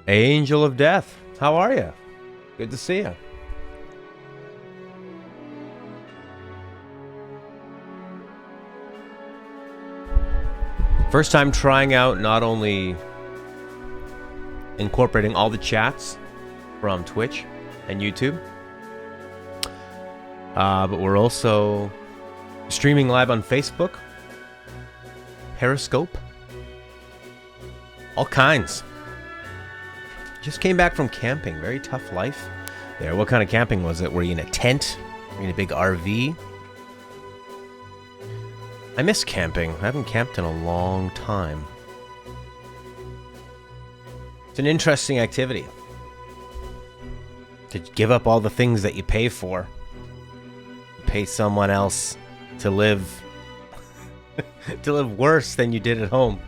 Angel of Death, how are you? Good to see you. First time trying out not only incorporating all the chats from Twitch and YouTube, but we're also streaming live on Facebook, Periscope, all kinds. Just came back from camping. Very tough life there. What kind of camping was it? Were you in a tent? Were you in a big RV? I miss camping. I haven't camped in a long time. It's an interesting activity. To give up all the things that you pay for. Pay someone else to live to live worse than you did at home.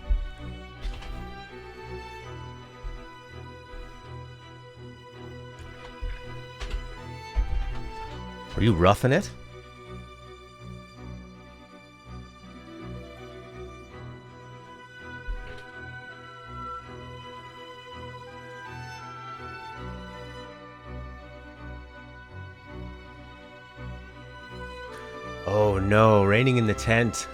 Are you roughing it? Oh no, raining in the tent.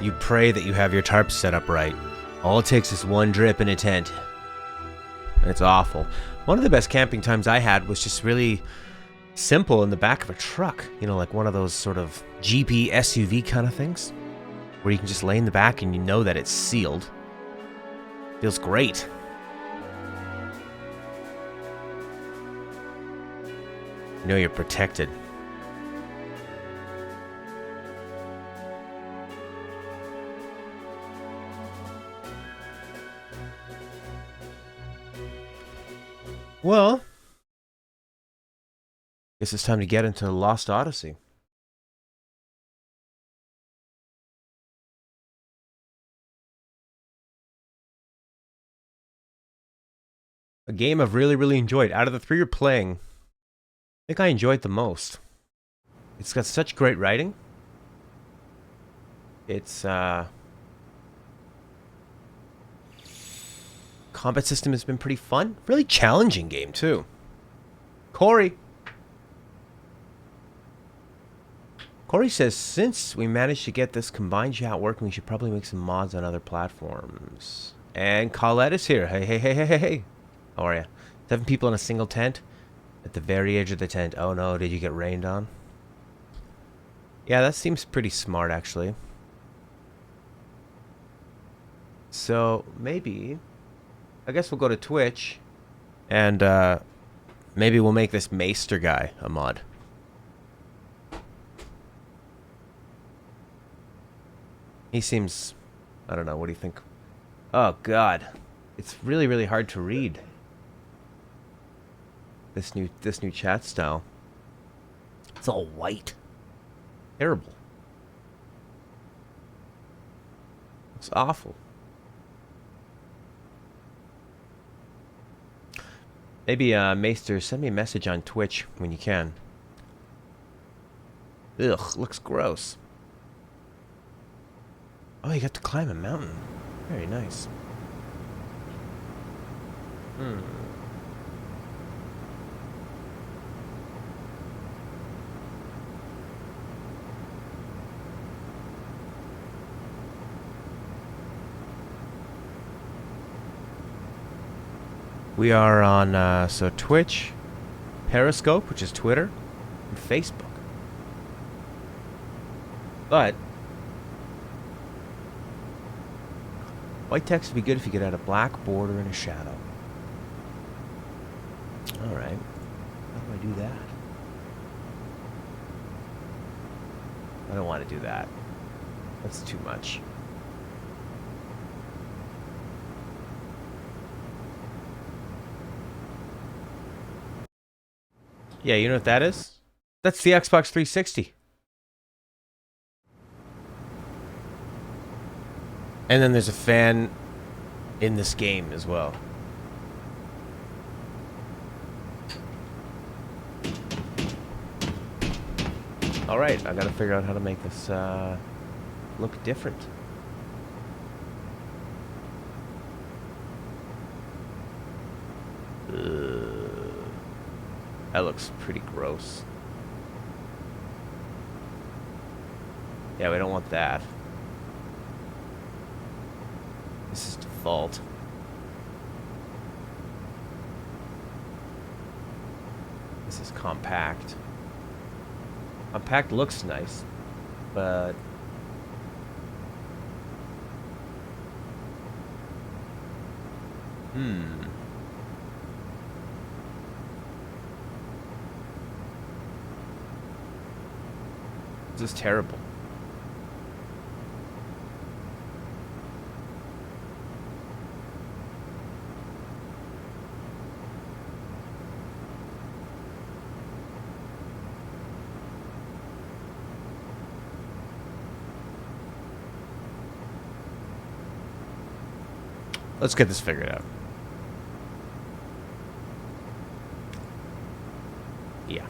You pray that you have your tarp set up right. All it takes is one drip in a tent. And it's awful. One of the best camping times I had was just really simple in the back of a truck. You know, like one of those sort of Jeepy SUV kind of things. Where you can just lay in the back and you know that it's sealed. Feels great. You know you're protected. Well, guess it's time to get into Lost Odyssey. A game I've really enjoyed. Out of the three you're playing, I think I enjoyed the most. It's got such great writing. It's, combat system has been pretty fun. Really challenging game, too. Corey says, since we managed to get this combined chat working, we should probably make some mods on other platforms. And Colette is here. Hey. How are you? 7 people in a single tent. At the very edge of the tent. Oh no, did you get rained on? Yeah, that seems pretty smart, actually. So, maybe I guess we'll go to Twitch, and maybe we'll make this Maester guy a mod. He seems, I don't know, what do you think? Oh god, it's really hard to read. This new chat style. It's all white. Terrible. It's awful. Maybe, Maester, send me a message on Twitch when you can. Ugh, looks gross. Oh, you got to climb a mountain. Very nice. We are on, so Twitch, Periscope, which is Twitter, and Facebook. But white text would be good if you could add a black border and a shadow. Alright. How do I do that? I don't want to do that. That's too much. Yeah, you know what that is? That's the Xbox 360. And then there's a fan in this game as well. Alright, I gotta figure out how to make this look different. That looks pretty gross. Yeah, we don't want that. This is default. This is compact. Compact looks nice, but this is terrible. Let's get this figured out. Yeah.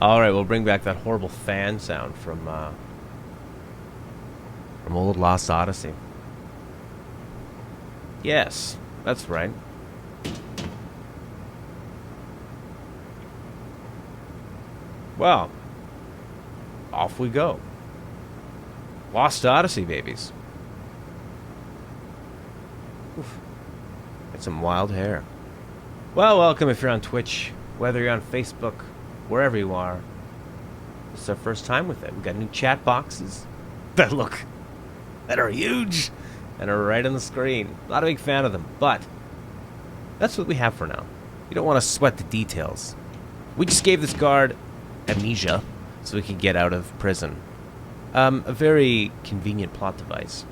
Alright, we'll bring back that horrible fan sound from old Lost Odyssey. Yes, that's right. Well, off we go. Lost Odyssey, babies. Oof. Got some wild hair. Well, welcome if you're on Twitch, whether you're on Facebook, wherever you are. It's our first time with it. We got new chat boxes that are huge and are right on the screen. Not a big fan of them, but that's what we have for now. You don't want to sweat the details. We just gave this guard amnesia so we could get out of prison. A very convenient plot device.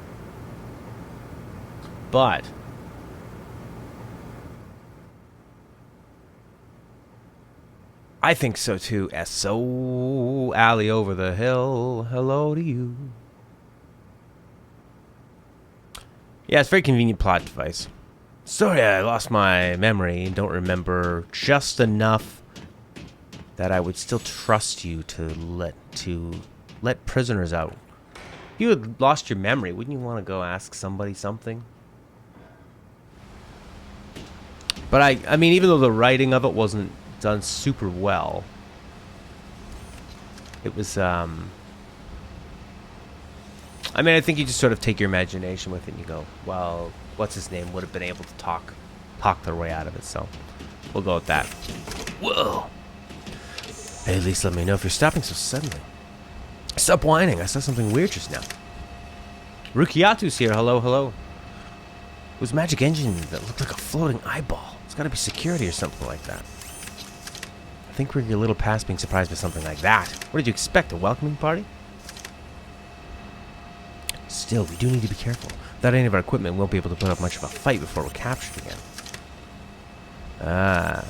But I think so too. S.O. alley over the hill. Hello to you. Yeah, it's a very convenient plot device. Sorry, I lost my memory and don't remember just enough that I would still trust you to let prisoners out. If you had lost your memory, wouldn't you want to go ask somebody something? But I mean, even though the writing of it wasn't done super well, it was, I mean, I think you just sort of take your imagination with it and you go, well, what's his name would have been able to talk their way out of it, so we'll go with that. Whoa! Hey, at least let me know if you're stopping so suddenly. Stop whining, I saw something weird just now. Rukiatu's here, hello, hello. It was a magic engine that looked like a floating eyeball. It's gotta be security or something like that. I think we're a little past being surprised by something like that. What did you expect, a welcoming party? Still, we do need to be careful. Without any of our equipment, we won't be able to put up much of a fight before we're captured again. Ah.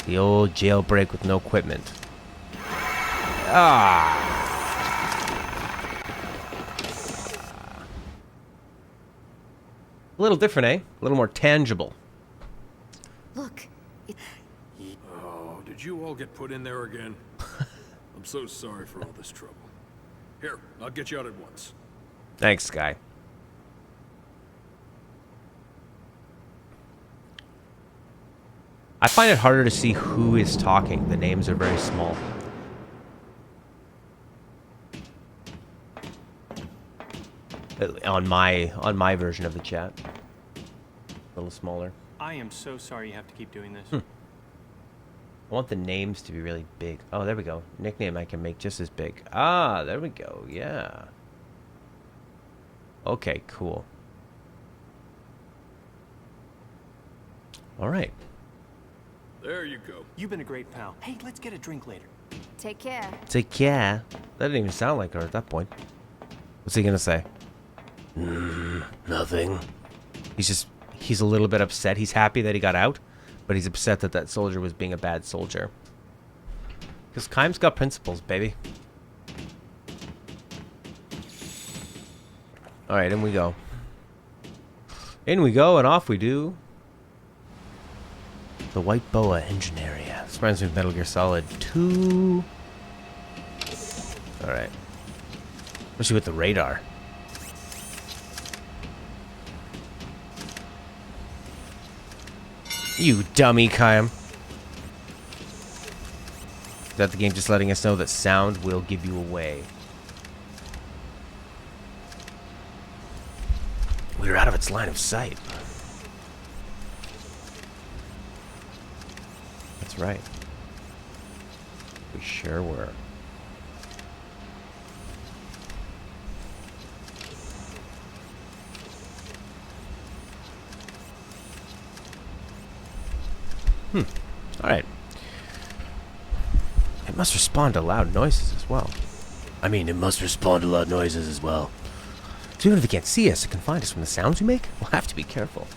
The old jailbreak with no equipment. Ah. A little different, eh? A little more tangible. Look. Oh, did you all get put in there again? I'm so sorry for all this trouble. Here, I'll get you out at once. Thanks, Sky. I find it harder to see who is talking. The names are very small. On my version of the chat. A little smaller. I am so sorry you have to keep doing this. I want the names to be really big. Oh, there we go. Nickname I can make just as big. Ah, there we go. Yeah. Okay, cool. All right. There you go. You've been a great pal. Hey, let's get a drink later. Take care. Take care. That didn't even sound like her at that point. What's he gonna say? Nothing. He's a little bit upset. He's happy that he got out, but he's upset that that soldier was being a bad soldier. Because Kime's got principles, baby. Alright, in we go. In we go, and off we do. The White Boa engine area. This reminds me of Metal Gear Solid 2. Alright. Especially with the radar. You dummy, Kym. Is that the game just letting us know that sound will give you away? We're out of its line of sight. That's right. We sure were. Alright. It must respond to loud noises as well. I mean, it must respond to loud noises as well. So even if it can't see us, it can find us from the sounds we make? We'll have to be careful.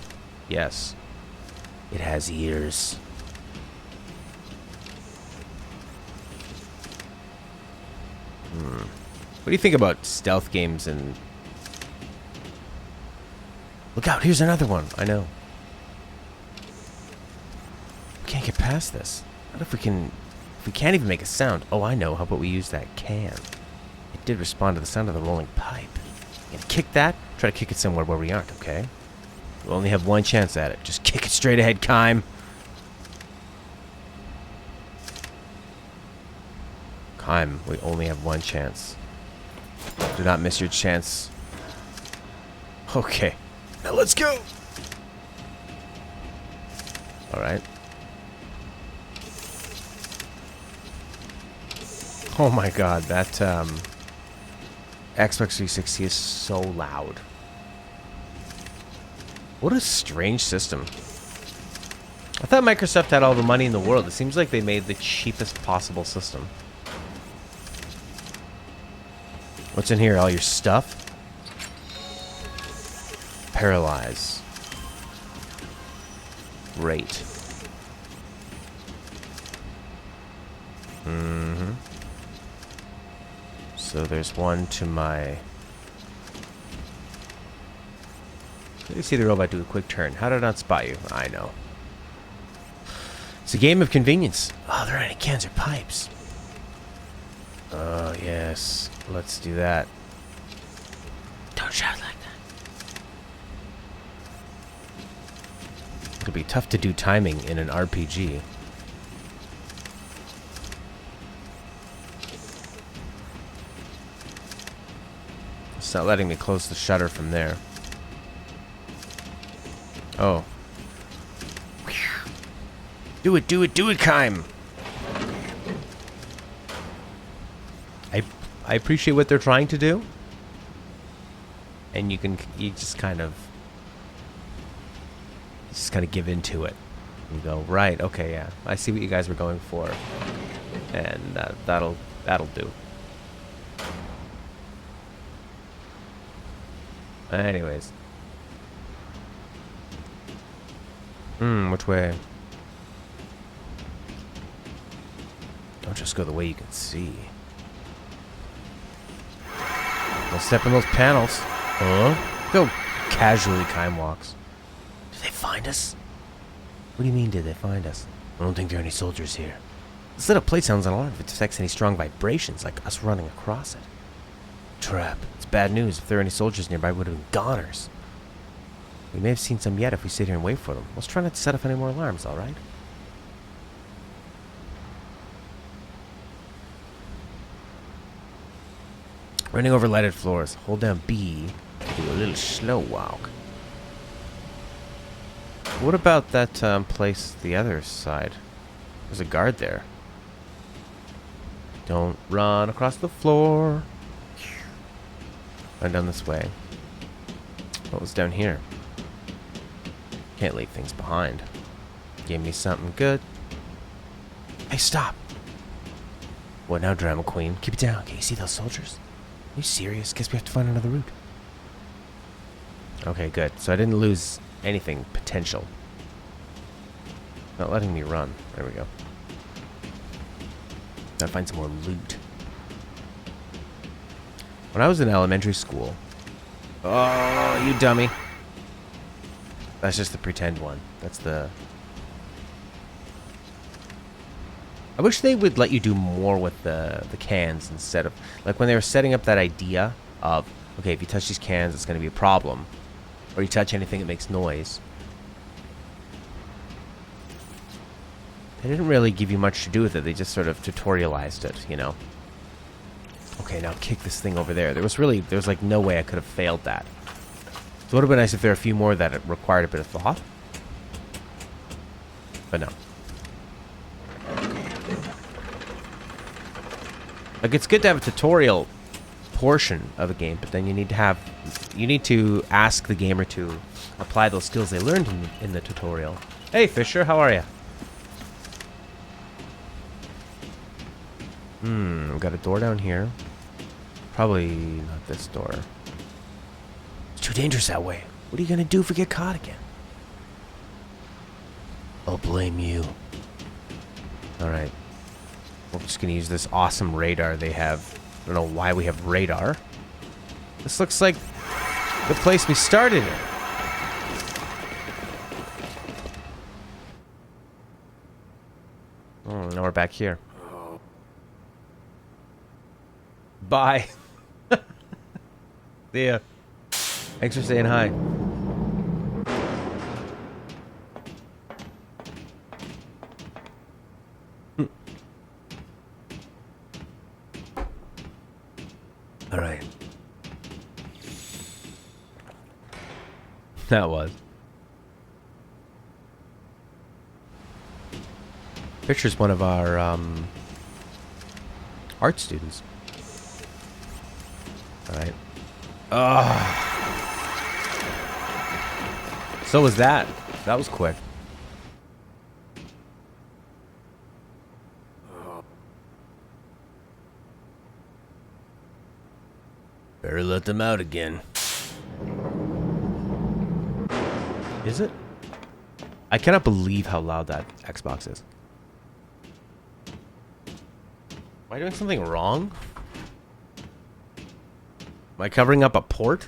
Yes. It has ears. What do you think about stealth games and... Look out, here's another one. I know. We can't get past this. What if we can If we can't even make a sound. Oh, I know. How about we use that can? It did respond to the sound of the rolling pipe. You gonna kick that? Try to kick it somewhere where we aren't, okay? We'll only have one chance at it. Just kick it straight ahead, Kime. Kime, we only have one chance. Do not miss your chance. Okay. Now let's go! Alright. Oh my god, that Xbox 360 is so loud. What a strange system. I thought Microsoft had all the money in the world. It seems like they made the cheapest possible system. What's in here? All your stuff? Paralyze. Great. Mm-hmm. So there's one to my... You see the robot do a quick turn. How did I not spot you? I know. It's a game of convenience. Oh, there aren't any cans or pipes. Oh, yes. Let's do that. Don't shout like that. It'll be tough to do timing in an RPG. It's not letting me close the shutter from there. Oh. Do it, Kime! I appreciate what they're trying to do. And you just kind of give into it. And go, right, okay, yeah. I see what you guys were going for. And that'll do. Anyways. Which way? Don't just go the way you can see. Don't step in those panels. Huh? Go casually, Kime walks. Did they find us? What do you mean, did they find us? I don't think there are any soldiers here. This little plate sounds an alarm if it detects any strong vibrations, like us running across it. Trap. It's bad news. If there are any soldiers nearby, we would have been goners. We may have seen some yet if we sit here and wait for them. Let's try not to set off any more alarms, alright? Running over lighted floors. Hold down B to do a little slow walk. What about that place the other side? There's a guard there. Don't run across the floor. Run down this way. What was down here? Can't leave things behind. Give me something good. Hey, stop! What now, drama queen? Keep it down. Can you see those soldiers? Are you serious? Guess we have to find another route. Okay, good. So I didn't lose anything potential. Not letting me run. There we go. Gotta find some more loot. When I was in elementary school... Oh, you dummy. That's just the pretend one. That's the... I wish they would let you do more with the cans instead of... Like when they were setting up that idea of, okay, if you touch these cans, it's going to be a problem. Or you touch anything that makes noise. They didn't really give you much to do with it. They just sort of tutorialized it, you know. Okay, now kick this thing over there. There was like no way I could have failed that. So it would have been nice if there were a few more that it required a bit of thought. But no. Like, it's good to have a tutorial portion of a game, but then you need to ask the gamer to apply those skills they learned in the tutorial. Hey, Fisher, how are you? We've got a door down here. Probably not this door. It's too dangerous that way. What are you gonna do if we get caught again? I'll blame you. Alright. We're just gonna use this awesome radar they have. I don't know why we have radar. This looks like the place we started in. Oh, now we're back here. Oh, Bye. See ya. Thanks for saying hi. All right. That was. Fisher's one of our art students. All right. So was that. That was quick. Better let them out again. Is it? I cannot believe how loud that Xbox is. Am I doing something wrong? Am I covering up a port?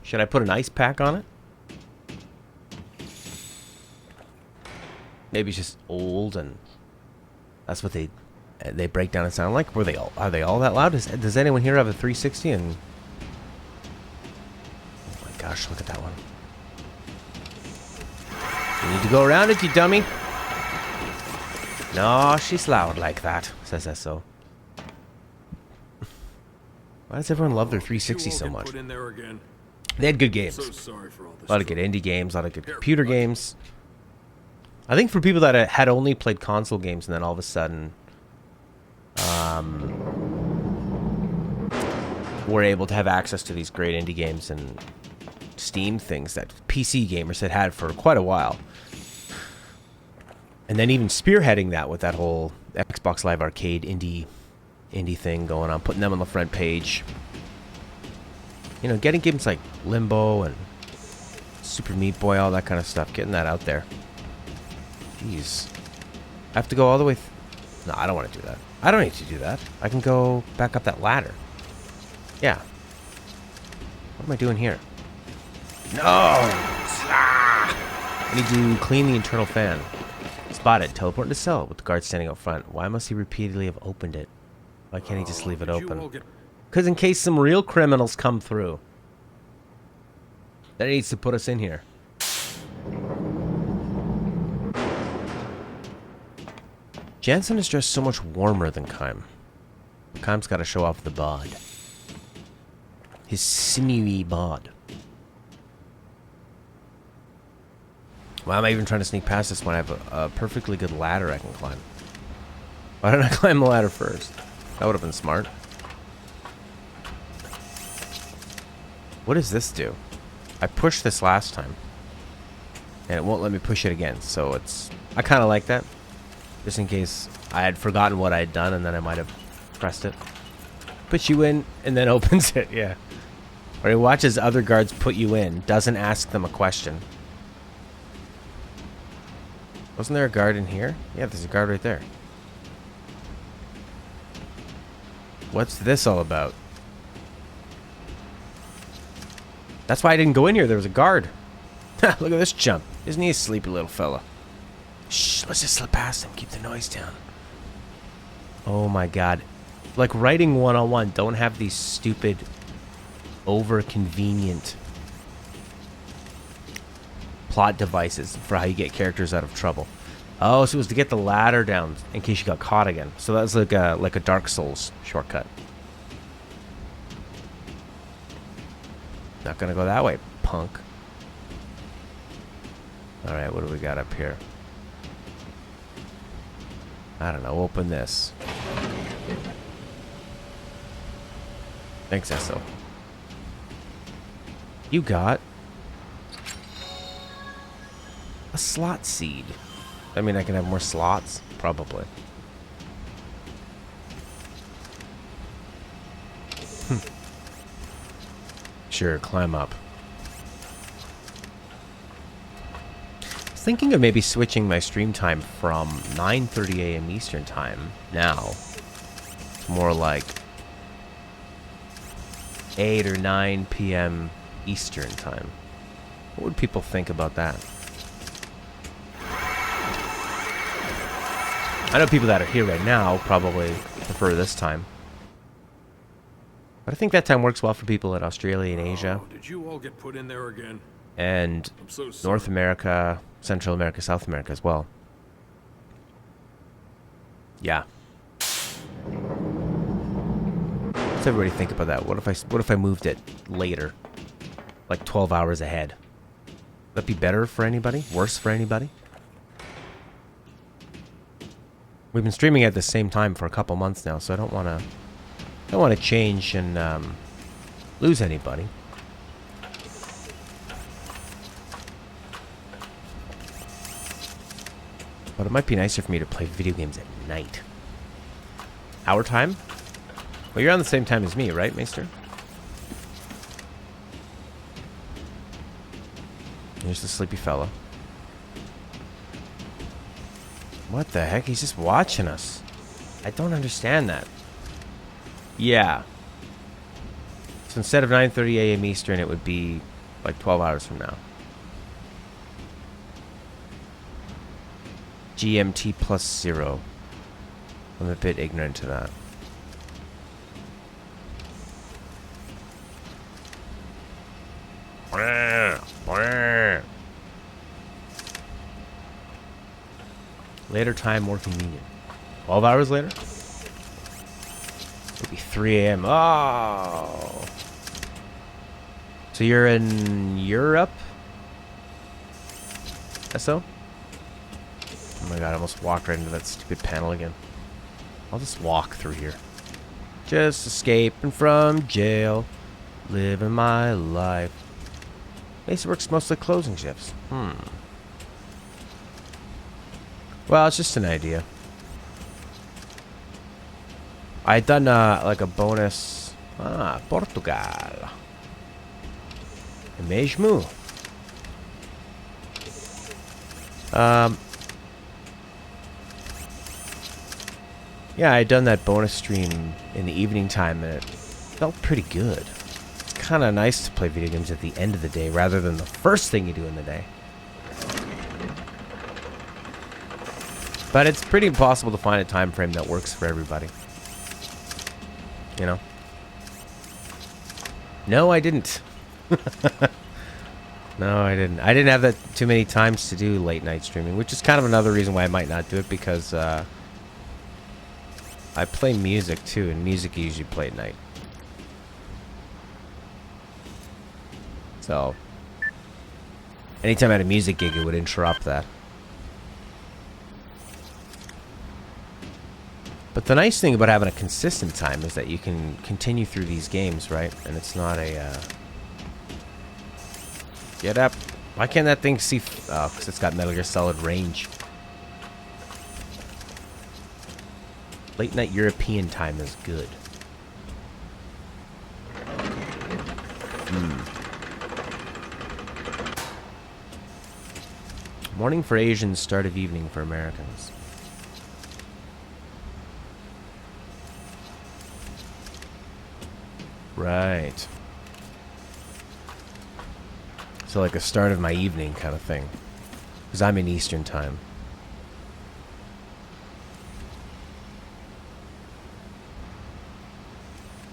Should I put an ice pack on it? Maybe it's just old and that's what they break down and sound like. Are they all that loud? Does anyone here have a 360? And oh my gosh, look at that one. You need to go around it, you dummy. No, she's loud like that, says SO. Why does everyone love their 360 so much? They had good games. A lot of good indie games, a lot of good computer games. I think for people that had only played console games and then all of a sudden were able to have access to these great indie games and Steam things that PC gamers had for quite a while. And then even spearheading that with that whole Xbox Live Arcade indie thing going on, putting them on the front page. You know, getting games like Limbo and Super Meat Boy, all that kind of stuff, getting that out there. Jeez. I have to go all the way... No, I don't want to do that. I don't need to do that. I can go back up that ladder. Yeah. What am I doing here? No! I need to clean the internal fan. Spotted. Teleport to cell with the guard standing out front. Why must he repeatedly have opened it? Why can't he just leave it open? Because in case some real criminals come through. That needs to put us in here. Jansen is dressed so much warmer than Kym. Kym's got to show off the bod. His sinewy bod. Why am I even trying to sneak past this when I have a perfectly good ladder I can climb? Why didn't I climb the ladder first? That would have been smart. What does this do? I pushed this last time. And it won't let me push it again. So it's... I kind of like that. Just in case I had forgotten what I had done and then I might have pressed it. Puts you in and then opens it. Yeah. Or he watches other guards put you in. Doesn't ask them a question. Wasn't there a guard in here? Yeah, there's a guard right there. What's this all about? That's why I didn't go in here. There was a guard. Look at this chump. Isn't he a sleepy little fella? Shh, let's just slip past him. Keep the noise down. Oh my god. Like writing 101, don't have these stupid, over-convenient plot devices for how you get characters out of trouble. Oh, so it was to get the ladder down in case you got caught again. So that was like a Dark Souls shortcut. Not gonna go that way, punk. Alright, what do we got up here? I don't know, open this. Thanks, Esso. You got a slot seed. I mean, I can have more slots? Probably. Sure, climb up. I was thinking of maybe switching my stream time from 9:30 a.m. Eastern time now to more like 8 or 9 p.m. Eastern time. What would people think about that? I know people that are here right now probably prefer this time. But I think that time works well for people in Australia and Asia. Oh, did you all get put in there again? And I'm so sorry. North America, Central America, South America as well. Yeah. What's everybody think about that? What if I moved it later? Like 12 hours ahead? Would that be better for anybody? Worse for anybody? We've been streaming at the same time for a couple months now, so I don't want to change and lose anybody. But it might be nicer for me to play video games at night. Our time? Well, you're on the same time as me, right, Maester? Here's the sleepy fella. What the heck? He's just watching us. I don't understand that. Yeah. So instead of 9:30 a.m. Eastern, it would be like 12 hours from now. GMT +0. I'm a bit ignorant to that. Later time more convenient. 12 hours later? It'll be 3 a.m. Oh. So you're in Europe? SO? Oh my god, I almost walked right into that stupid panel again. I'll just walk through here. Just escaping from jail. Living my life. Mesa works mostly closing shifts. Well, it's just an idea. I had done like a bonus. Portugal. Mesmo. Yeah, I had done that bonus stream in the evening time, and it felt pretty good. It's kind of nice to play video games at the end of the day rather than the first thing you do in the day. But it's pretty impossible to find a time frame that works for everybody. You know? No, I didn't. No, I didn't. I didn't have that too many times to do late night streaming, which is kind of another reason why I might not do it, because I play music too, and music you usually play at night. So, anytime I had a music gig, it would interrupt that. But the nice thing about having a consistent time is that you can continue through these games, right? And it's not a... Get up. Why can't that thing see... Oh, because it's got Metal Gear Solid range. Late night European time is good. Morning for Asians, start of evening for Americans. Right. So like a start of my evening kind of thing. Because I'm in Eastern time.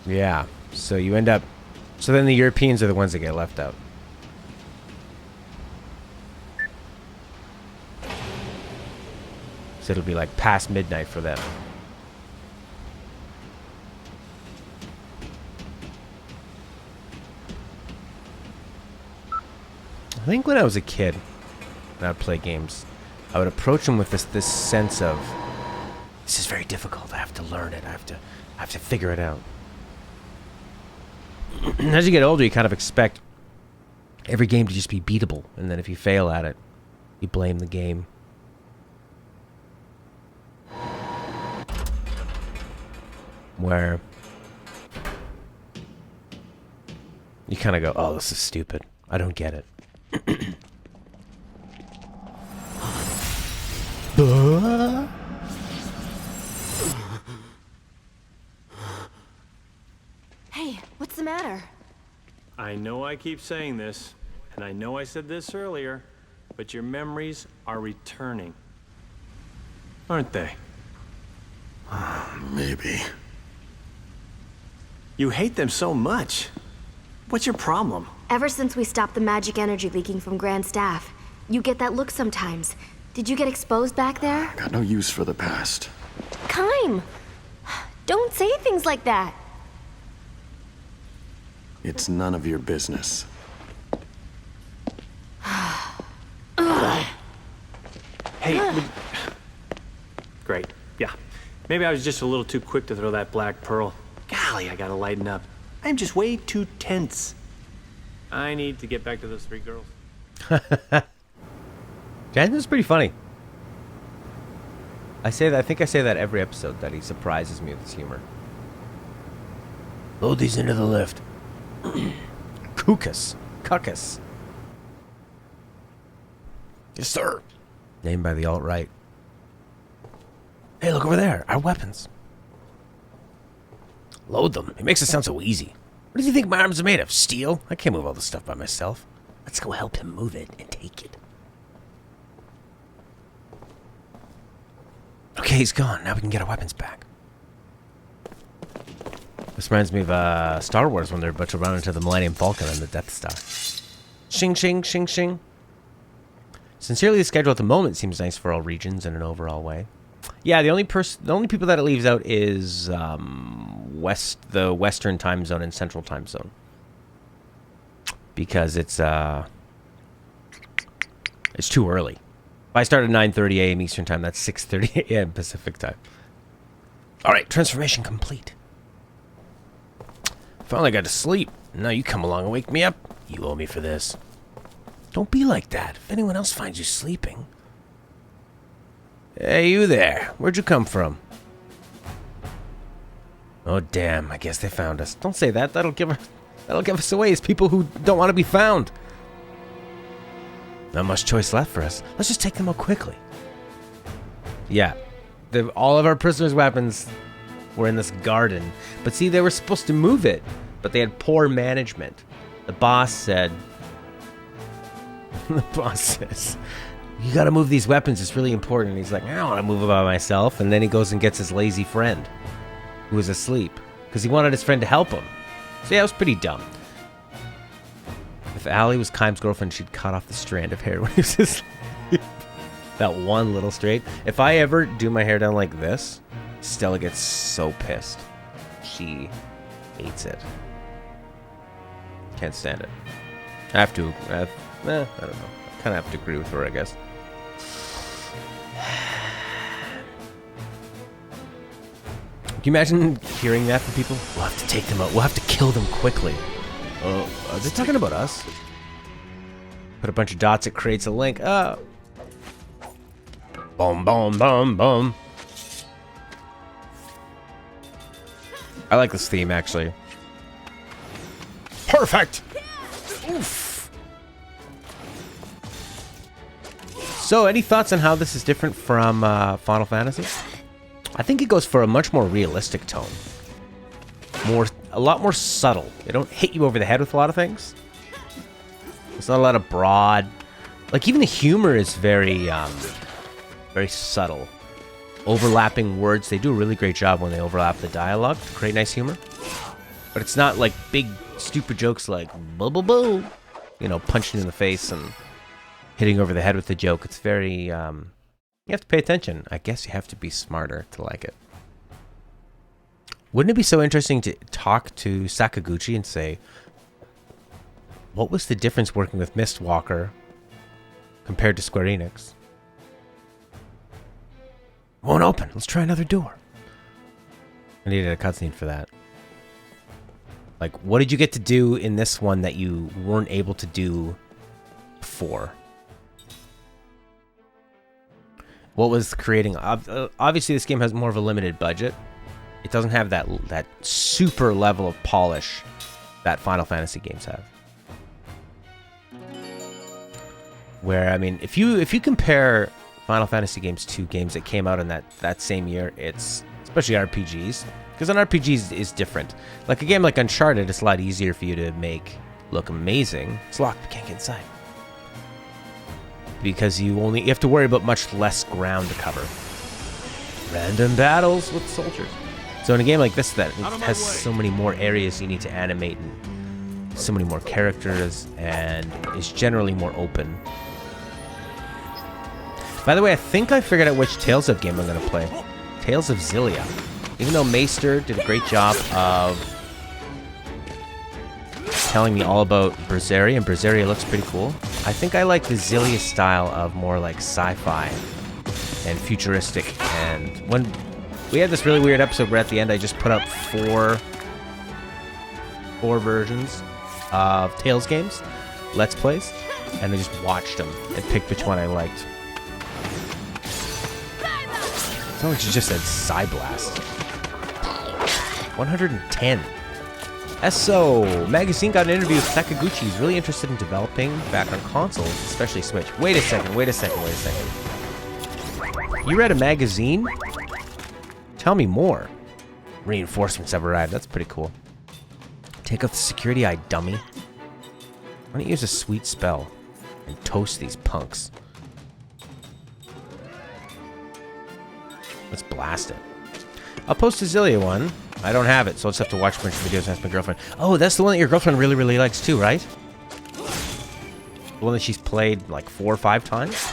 Yeah. So you end up... So then the Europeans are the ones that get left out. So it'll be like past midnight for them. I think when I was a kid, and I'd play games, I would approach them with this sense of, this is very difficult. I have to learn it. I have to figure it out. As you get older, you kind of expect every game to just be beatable, and then if you fail at it, you blame the game. Where you kind of go, oh, this is stupid. I don't get it. Hey, what's the matter? I know I keep saying this, and I know I said this earlier, but your memories are returning. Aren't they? Maybe. You hate them so much. What's your problem? Ever since we stopped the magic energy leaking from Grand Staff, you get that look sometimes. Did you get exposed back there? Got no use for the past. Kime! Don't say things like that. It's none of your business. Hey, great. Yeah. Maybe I was just a little too quick to throw that black pearl. Golly, I gotta lighten up. I'm just way too tense. I need to get back to those 3 girls. Jasmine's pretty funny. I think I say that every episode, that he surprises me with his humor. Load these into the lift. Kukas. Kukas. Yes, sir. Named by the alt-right. Hey, look over there. Our weapons. Load them. It makes it sound so easy. What does he think my arms are made of? Steel? I can't move all this stuff by myself. Let's go help him move it and take it. Okay, he's gone. Now we can get our weapons back. This reminds me of Star Wars when they're about to run into the Millennium Falcon and the Death Star. Shing, shing, shing, shing. Sincerely, the schedule at the moment seems nice for all regions in an overall way. Yeah, the only people that it leaves out is the Western time zone and Central time zone, because it's too early. If I start at 9:30 a.m. Eastern time, that's 6:30 a.m. Pacific time. All right, transformation complete. Finally got to sleep. Now you come along and wake me up. You owe me for this. Don't be like that. If anyone else finds you sleeping. Hey, you there. Where'd you come from? Oh, damn. I guess they found us. Don't say that. That'll give us away as people who don't want to be found. Not much choice left for us. Let's just take them out quickly. Yeah. All of our prisoners' weapons were in this garden. But see, they were supposed to move it. But they had poor management. The boss said... The boss says, you gotta move these weapons, it's really important. And he's like, I don't want to move it by myself. And then he goes and gets his lazy friend, who was asleep, because he wanted his friend to help him. So yeah, it was pretty dumb. If Allie was Kime's girlfriend, she'd cut off the strand of hair when he was asleep. That one little straight. If I ever do my hair down like this, Stella gets so pissed. She hates it. Can't stand it. I have to... I don't know. I kind of have to agree with her, I guess. Can you imagine hearing that from people? We'll have to take them out. We'll have to kill them quickly. Oh, are they talking about us? Put a bunch of dots. It creates a link. Boom, boom, boom, boom. I like this theme, actually. Perfect! Oof. So, any thoughts on how this is different from Final Fantasy? I think it goes for a much more realistic tone. A lot more subtle. They don't hit you over the head with a lot of things. There's not a lot of broad... Like, even the humor is very subtle. Overlapping words. They do a really great job when they overlap the dialogue to create nice humor. But it's not like big, stupid jokes like, boo, boo, boo. You know, punching in the face and... hitting over the head with the joke. It's very, you have to pay attention. I guess you have to be smarter to like it. Wouldn't it be so interesting to talk to Sakaguchi and say, what was the difference working with Mistwalker compared to Square Enix? Won't open. Let's try another door. I needed a cutscene for that. Like, what did you get to do in this one that you weren't able to do before? What was creating... Obviously, this game has more of a limited budget. It doesn't have that super level of polish that Final Fantasy games have. Where, I mean, if you compare Final Fantasy games to games that came out in that same year, it's... especially RPGs. Because an RPG is different. Like a game like Uncharted, it's a lot easier for you to make look amazing. It's locked, we can't get inside. Because you have to worry about much less ground to cover. Random battles with soldiers. So in a game like this that has so many more areas you need to animate and so many more characters and is generally more open. By the way, I think I figured out which Tales of game I'm going to play. Tales of Xillia. Even though Maester did a great job of telling me all about Berseria, and Berseria looks pretty cool, I think I like the Xillia style of more like sci-fi and futuristic. And when we had this really weird episode where at the end I just put up four versions of Tales games, Let's Plays, and I just watched them and picked which one I liked. Someone just said Psyblast. 110. SO Magazine got an interview with Sakaguchi. He's really interested in developing back on consoles, especially Switch. Wait a second. You read a magazine? Tell me more. Reinforcements have arrived. That's pretty cool. Take off the security eye, dummy. Why don't you use a sweet spell and toast these punks? Let's blast it. I'll post a Xillia one. I don't have it, so I'll just have to watch a bunch of videos and ask my girlfriend. Oh, that's the one that your girlfriend really, really likes too, right? The one that she's played like 4 or 5 times?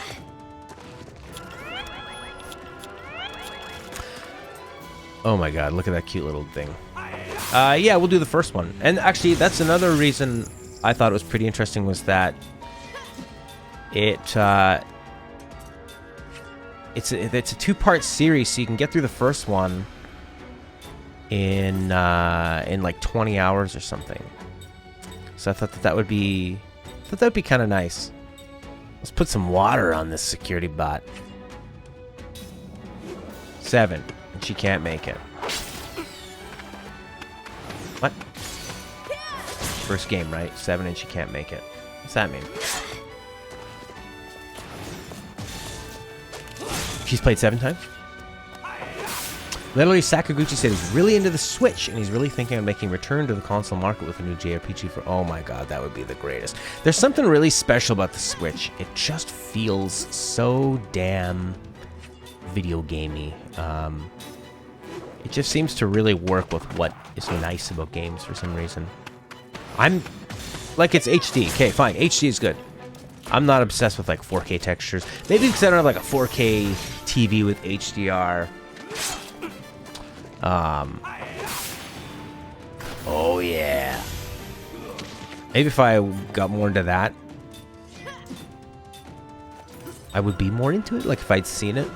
Oh my god, look at that cute little thing. Yeah, we'll do the first one. And actually, that's another reason I thought it was pretty interesting was that it's a 2-part series, so you can get through the first one in like 20 hours or something. So I thought that would be kind of nice. Let's put some water on this security bot. 7, and she can't make it. What? First game, right? 7 and she can't make it. What's that mean? She's played 7 times? Literally, Sakaguchi said he's really into the Switch, and he's really thinking of making return to the console market with a new JRPG for... Oh my god, that would be the greatest. There's something really special about the Switch. It just feels so damn video gamey. It just seems to really work with what is nice about games for some reason. I'm... Like, it's HD. Okay, fine. HD is good. I'm not obsessed with, like, 4K textures. Maybe because I don't have, like, a 4K TV with HDR. Oh yeah. Maybe if I got more into that, I would be more into it, like if I'd seen it.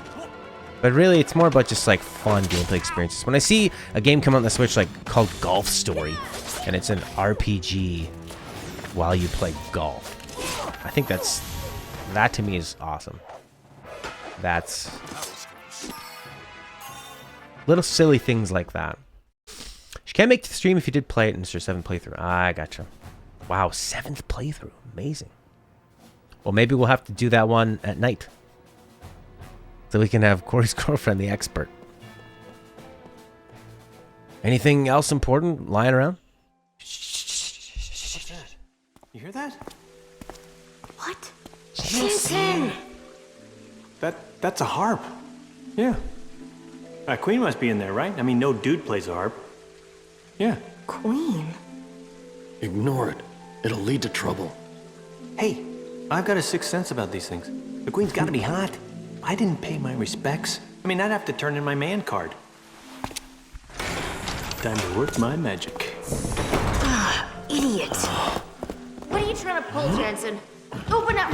But really, it's more about just like fun gameplay experiences. When I see a game come out on the Switch like called Golf Story, and it's an RPG while you play golf, I think that to me is awesome. That's little silly things like that. She can't make the stream if you did play it, and it's your 7th playthrough. I gotcha. Wow, 7th playthrough. Amazing. Well, maybe we'll have to do that one at night. So we can have Corey's girlfriend, the expert. Anything else important lying around? What's that? You hear that? What? Jensen! That's a harp. Yeah. Queen must be in there, right? I mean, no dude plays a harp. Yeah. Queen? Ignore it. It'll lead to trouble. Hey, I've got a sixth sense about these things. The Queen's gotta be hot. I didn't pay my respects. I mean, I'd have to turn in my man card. Time to work my magic. Ah, idiot. What are you trying to pull, Jensen? Open up!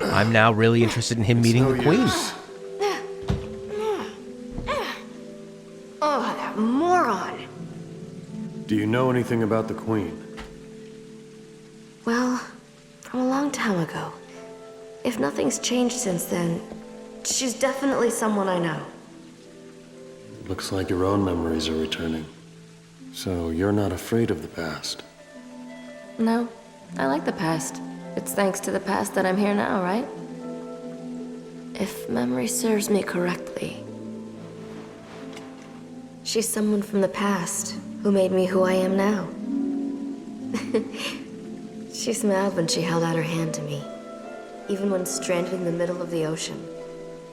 I'm now really interested in him meeting the Queen. Oh, that moron. Do you know anything about the Queen? Well, from a long time ago. If nothing's changed since then, she's definitely someone I know. Looks like your own memories are returning. So you're not afraid of the past? No, I like the past. It's thanks to the past that I'm here now, right? If memory serves me correctly. She's someone from the past who made me who I am now. She smiled when she held out her hand to me. Even when stranded in the middle of the ocean,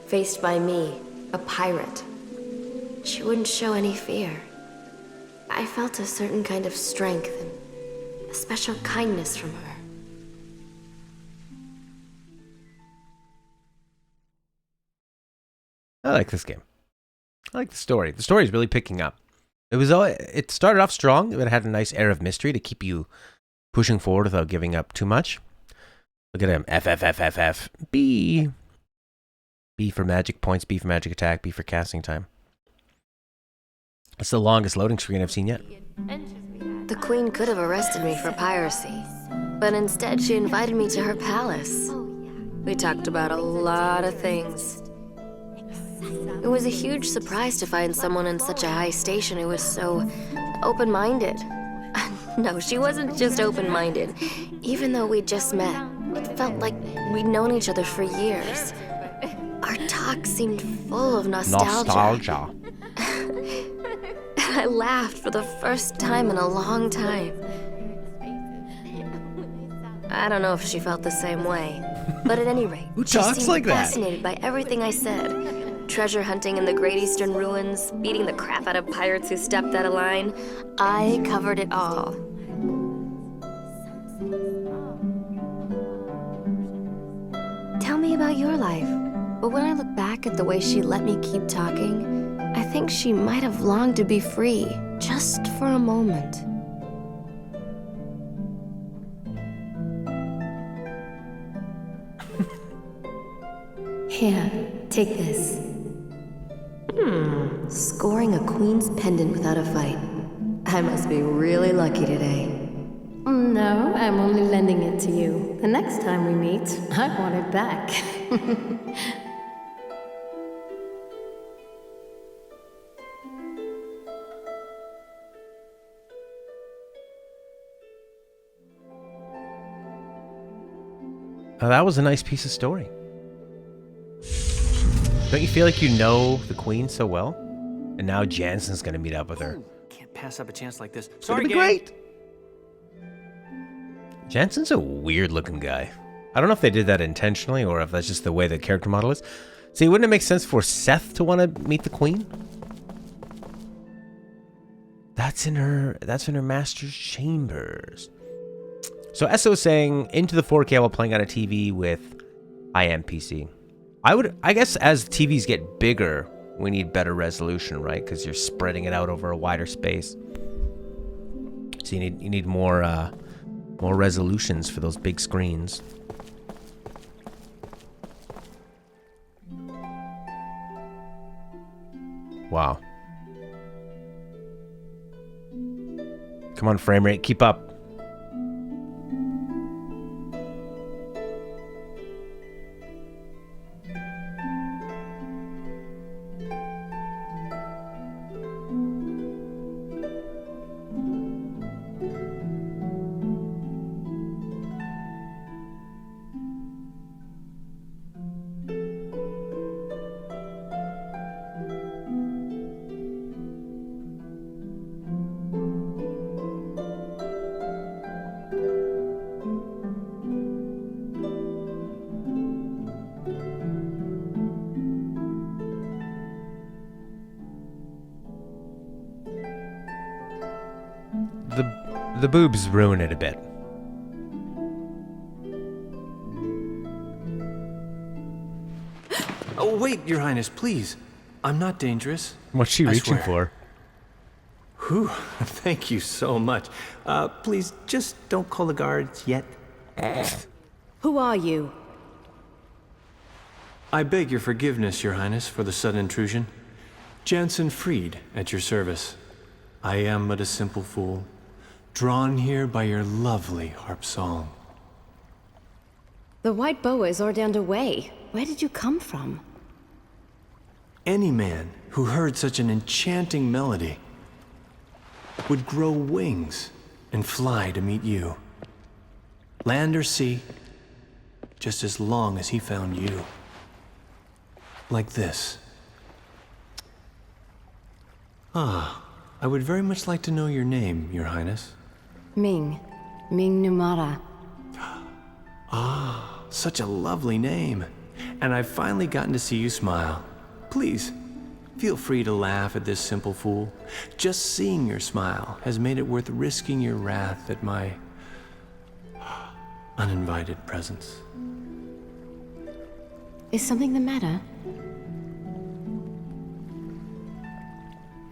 faced by me, a pirate. She wouldn't show any fear. I felt a certain kind of strength and a special kindness from her. I like this game. I like the story. The story is really picking up. It started off strong, but it had a nice air of mystery to keep you pushing forward without giving up too much. Look at him. F, F, F, F, F. B. B for magic points, B for magic attack, B for casting time. It's the longest loading screen I've seen yet. The Queen could have arrested me for piracy, but instead she invited me to her palace. We talked about a lot of things. It was a huge surprise to find someone in such a high station who was so open-minded. No, she wasn't just open-minded. Even though we'd just met, it felt like we'd known each other for years. Our talk seemed full of nostalgia. I laughed for the first time in a long time. I don't know if she felt the same way, but at any rate, Who she talks seemed like that? fascinated by everything I said. Treasure hunting in the Great Eastern Ruins, beating the crap out of pirates who stepped out of line. I covered it all. Tell me about your life. But when I look back at the way she let me keep talking, I think she might have longed to be free, just for a moment. Here, take this. Scoring a queen's pendant without a fight. I must be really lucky today. No, I'm only lending it to you. The next time we meet, I want it back. Oh, that was a nice piece of story. Don't you feel like you know the Queen so well? And now Jansen's gonna meet up with her. Can't pass up a chance like this. It's Sorry, gonna be gang. great. Jansen's a weird-looking guy. I don't know if they did that intentionally or if that's just the way the character model is. See, wouldn't it make sense for Seth to want to meet the Queen? That's in her master's chambers. So Esso is saying into the 4K while playing on a TV with IMPC. I guess as TVs get bigger, we need better resolution, right? Because you're spreading it out over a wider space. So you need more resolutions for those big screens. Wow. Come on, frame rate, keep up. The boobs ruin it a bit. Oh, wait, Your Highness, please. I'm not dangerous. What's she I reaching swear. for? Whew, thank you so much. Please, just don't call the guards yet. Who are you? I beg your forgiveness, Your Highness, for the sudden intrusion. Jansen Freed, at your service. I am but a simple fool, drawn here by your lovely harp song. The White Boa is ordained away. Where did you come from? Any man who heard such an enchanting melody would grow wings and fly to meet you. Land or sea, just as long as he found you. Like this. Ah, I would very much like to know your name, Your Highness. Ming Numara. Such a lovely name. And I've finally gotten to see you smile. Please, Feel free to laugh at this simple fool. Just seeing your smile has made it worth risking your wrath at my uninvited presence. Is something the matter?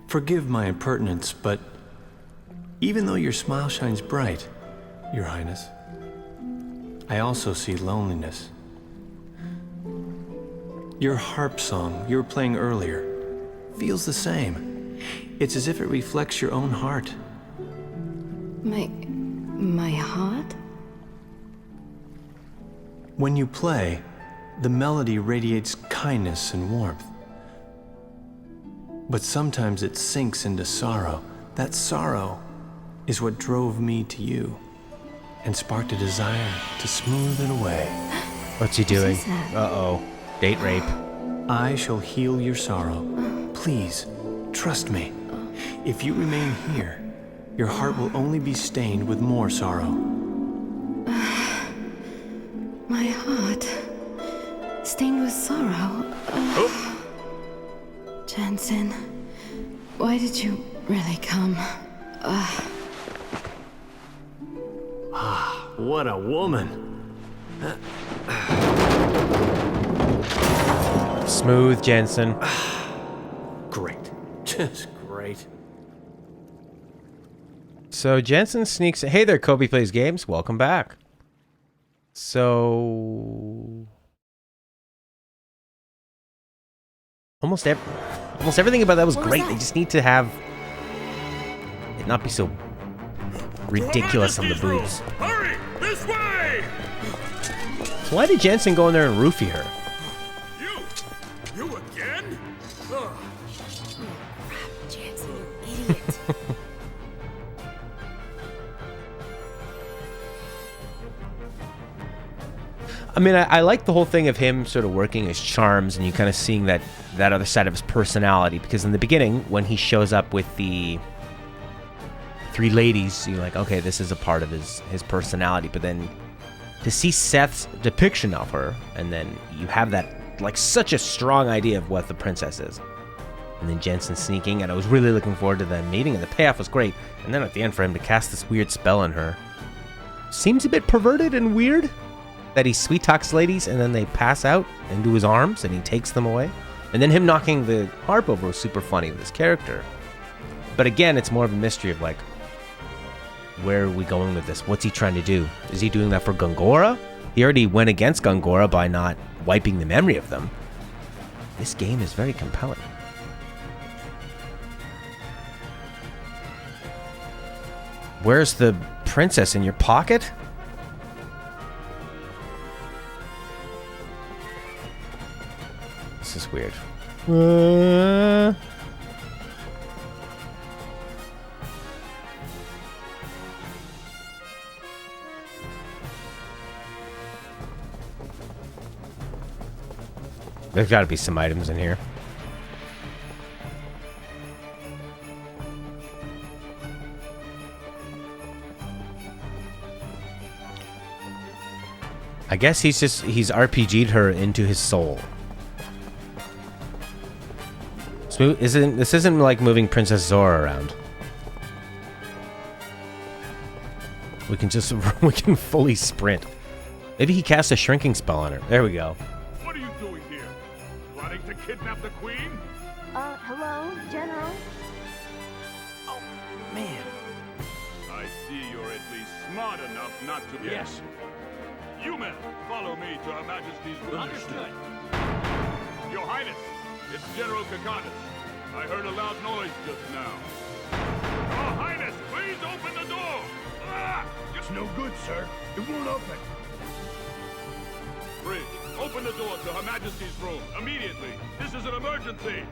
Forgive my impertinence, but even though your smile shines bright, Your Highness, I also see loneliness. Your harp song you were playing earlier feels the same. It's as if it reflects your own heart. My heart? When you play, the melody radiates kindness and warmth. But sometimes it sinks into sorrow. That sorrow is what drove me to you and sparked a desire to smooth it away. What's he doing? is that? Uh-oh. Date rape. I shall heal your sorrow. Please, trust me. If you remain here, your heart will only be stained with more sorrow. My heart. Stained with sorrow. Jensen, why did you really come? What a woman! Smooth, Jensen. Great. Just great. So Jensen sneaks... Hey there, Kobe Plays Games. Welcome back. So... Almost everything about that was great. They just need to have it not be so ridiculous on the boobs. Hurry! This way! So why did Jensen go in there and roofie her? You again? Ugh. Jansen, you idiot. I mean, I like the whole thing of him sort of working his charms and you kind of seeing that other side of his personality. Because in the beginning, when he shows up with the 3 ladies, you're like, okay, this is a part of his personality. But then to see Seth's depiction of her, and then you have that, like, such a strong idea of what the princess is. And then Jensen sneaking, and I was really looking forward to them meeting, and the payoff was great. And then at the end for him to cast this weird spell on her. Seems a bit perverted and weird. That he sweet talks ladies and then they pass out into his arms and he takes them away. And then him knocking the harp over was super funny with his character. But again, it's more of a mystery of like, where are we going with this? What's he trying to do? Is he doing that for Gongora? He already went against Gongora by not wiping the memory of them. This game is very compelling. Where's the princess? In your pocket? This is weird. There's got to be some items in here. I guess he's RPG'd her into his soul. This isn't like moving Princess Zora around. We can fully sprint. Maybe he cast a shrinking spell on her. There we go. What are you doing here? Planning to kidnap the queen? Hello, General? Oh, man. I see you're at least smart enough not to be. Yes. You men, follow me to Her Majesty's room. Understood. Your Highness, it's General Kakanis. I heard a loud noise just now. Your Highness, please open the door! Ah! It's no good, sir. It won't open. Bridge, open the door to Her Majesty's room, immediately. This is an emergency.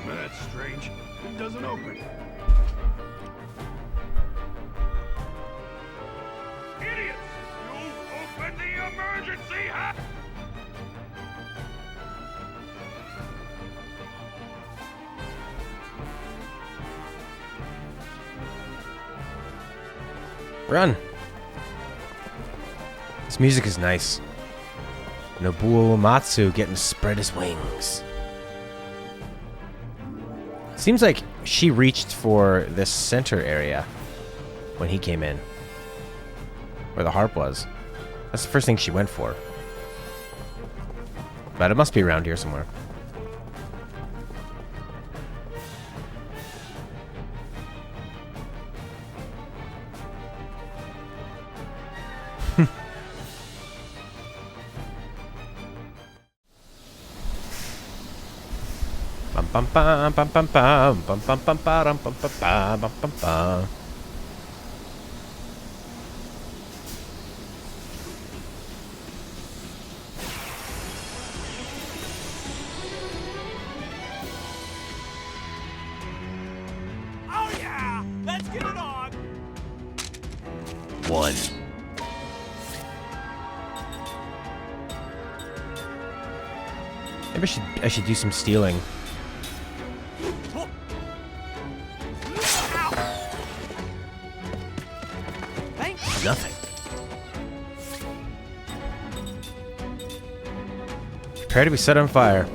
That's strange. It doesn't open. Idiots! You opened the emergency hatch! Run. This music is nice. Nobuo Uematsu getting to spread his wings. Seems like she reached for this center area when he came in. Where the harp was. That's the first thing she went for. But it must be around here somewhere. Bum bum bum bum bum bum bum bum bum bum bum bum bum bum bum. Oh yeah! Let's get it on! One. Maybe I should do some stealing. Nothing. Prepare to be set on fire.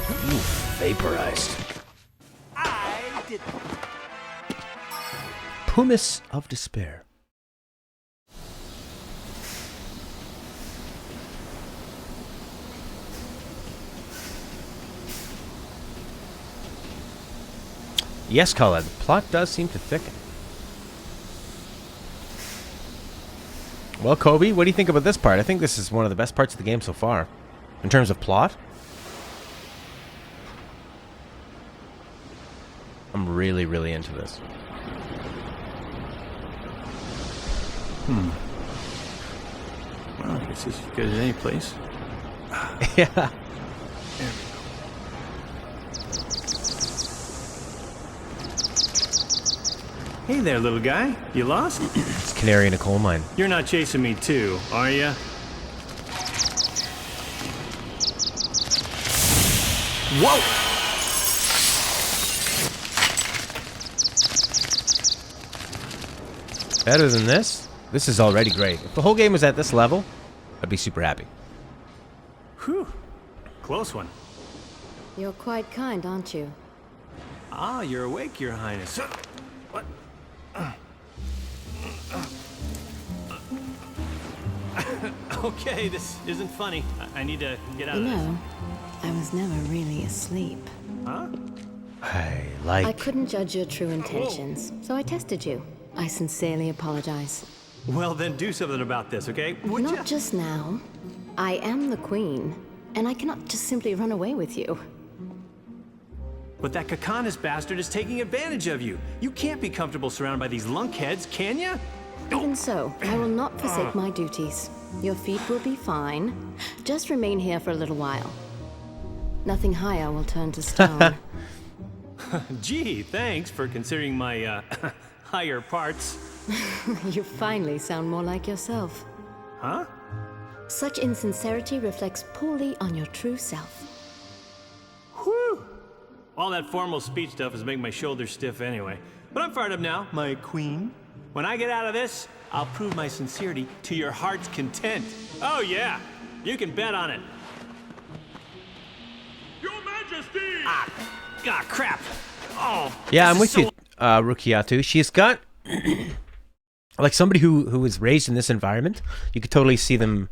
Ooh, vaporized. I did. Pumice of despair. Yes, Colin, the plot does seem to thicken. Well, Kobe, what do you think about this part? I think this is one of the best parts of the game so far. In terms of plot. I'm really, really into this. Well, I guess it's as good as any place. Yeah. Hey there, little guy. You lost? It's canary in a coal mine. You're not chasing me too, are ya? Whoa! Better than this? This is already great. If the whole game was at this level, I'd be super happy. Whew. Close one. You're quite kind, aren't you? Ah, you're awake, Your Highness. What? Okay, this isn't funny. I need to get out You of this. know, I was never really asleep. Huh? I couldn't judge your true intentions, so I tested you. I sincerely apologize. Well, then do something about this, okay? Would ya? Not just now. I am the queen, and I cannot just simply run away with you. But that Kakanis bastard is taking advantage of you. You can't be comfortable surrounded by these lunkheads, can ya? Even so, I will not forsake my duties. Your feet will be fine. Just remain here for a little while. Nothing higher will turn to stone. Gee, thanks for considering my, higher parts. You finally sound more like yourself. Huh? Such insincerity reflects poorly on your true self. Whew! All that formal speech stuff is making my shoulders stiff anyway. But I'm fired up now, my queen. When I get out of this, I'll prove my sincerity to your heart's content. Oh yeah, you can bet on it. Your Majesty! Ah, crap. Oh. Yeah, I'm this with is you, Rukiatu. She's got like somebody who was raised in this environment. You could totally see them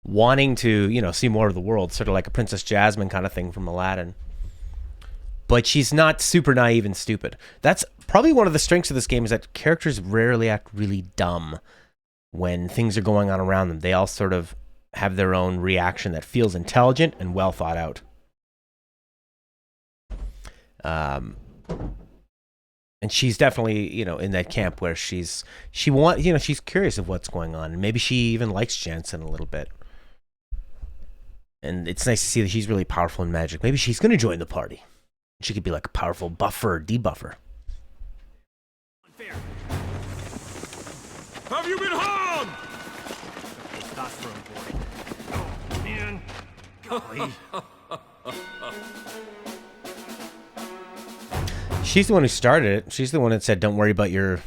wanting to, you know, see more of the world, sort of like a Princess Jasmine kind of thing from Aladdin. But she's not super naive and stupid. That's probably one of the strengths of this game, is that characters rarely act really dumb when things are going on around them. They all sort of have their own reaction that feels intelligent and well thought out. And she's definitely, you know, in that camp where she's curious of what's going on, and maybe she even likes Jansen a little bit. And it's nice to see that she's really powerful in magic. Maybe she's going to join the party. She could be like a powerful buffer or debuffer. unfair. Have you been harmed? Testosterone boy. Oh, man. Golly. She's the one who started it. She's the one that said, don't worry about your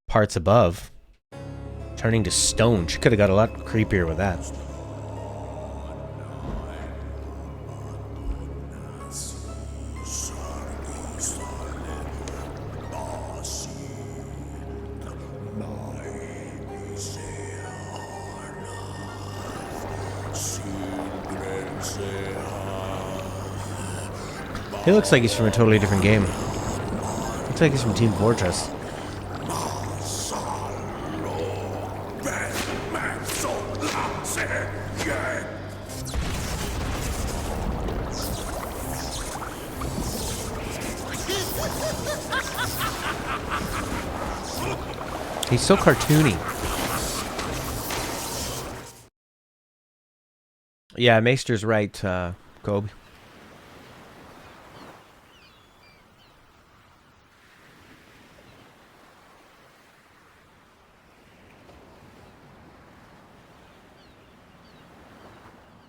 parts above. Turning to stone. She could have got a lot creepier with that. He looks like he's from a totally different game. Looks like he's from Team Fortress. He's so cartoony. Yeah, Maester's right, Kobe.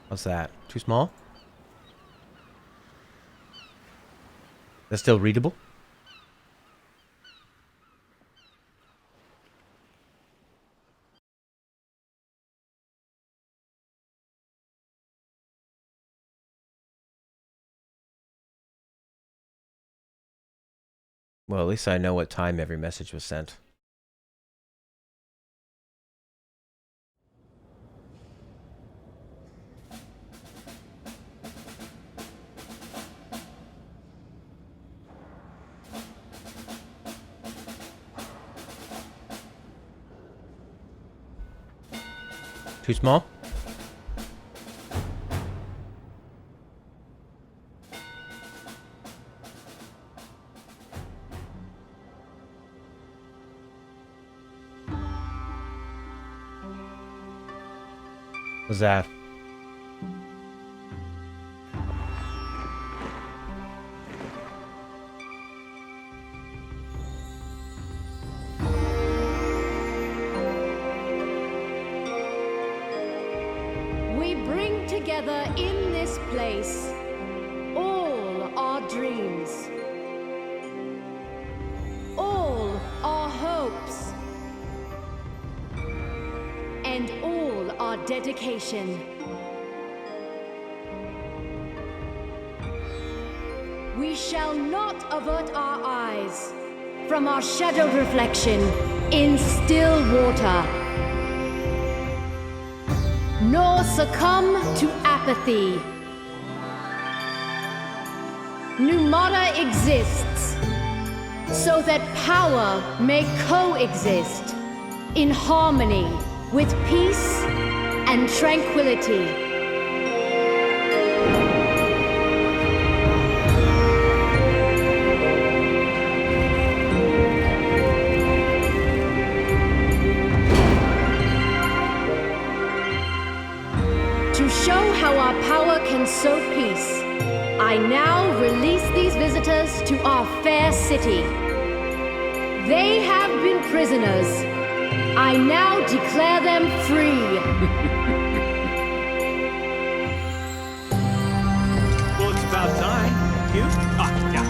What's that? Too small? That's still readable? Well, at least I know what time every message was sent. Too small? What's that? We bring together in this place all our dreams, all our hopes, and all our dedication. We shall not avert our eyes from our shadowed reflection in still water, nor succumb to apathy. Numata exists so that power may coexist in harmony with peace and tranquility. To show how our power can sow peace, I now release these visitors to our fair city. They have been prisoners. I now declare them free. Well, it's about time. You? Ah, yeah.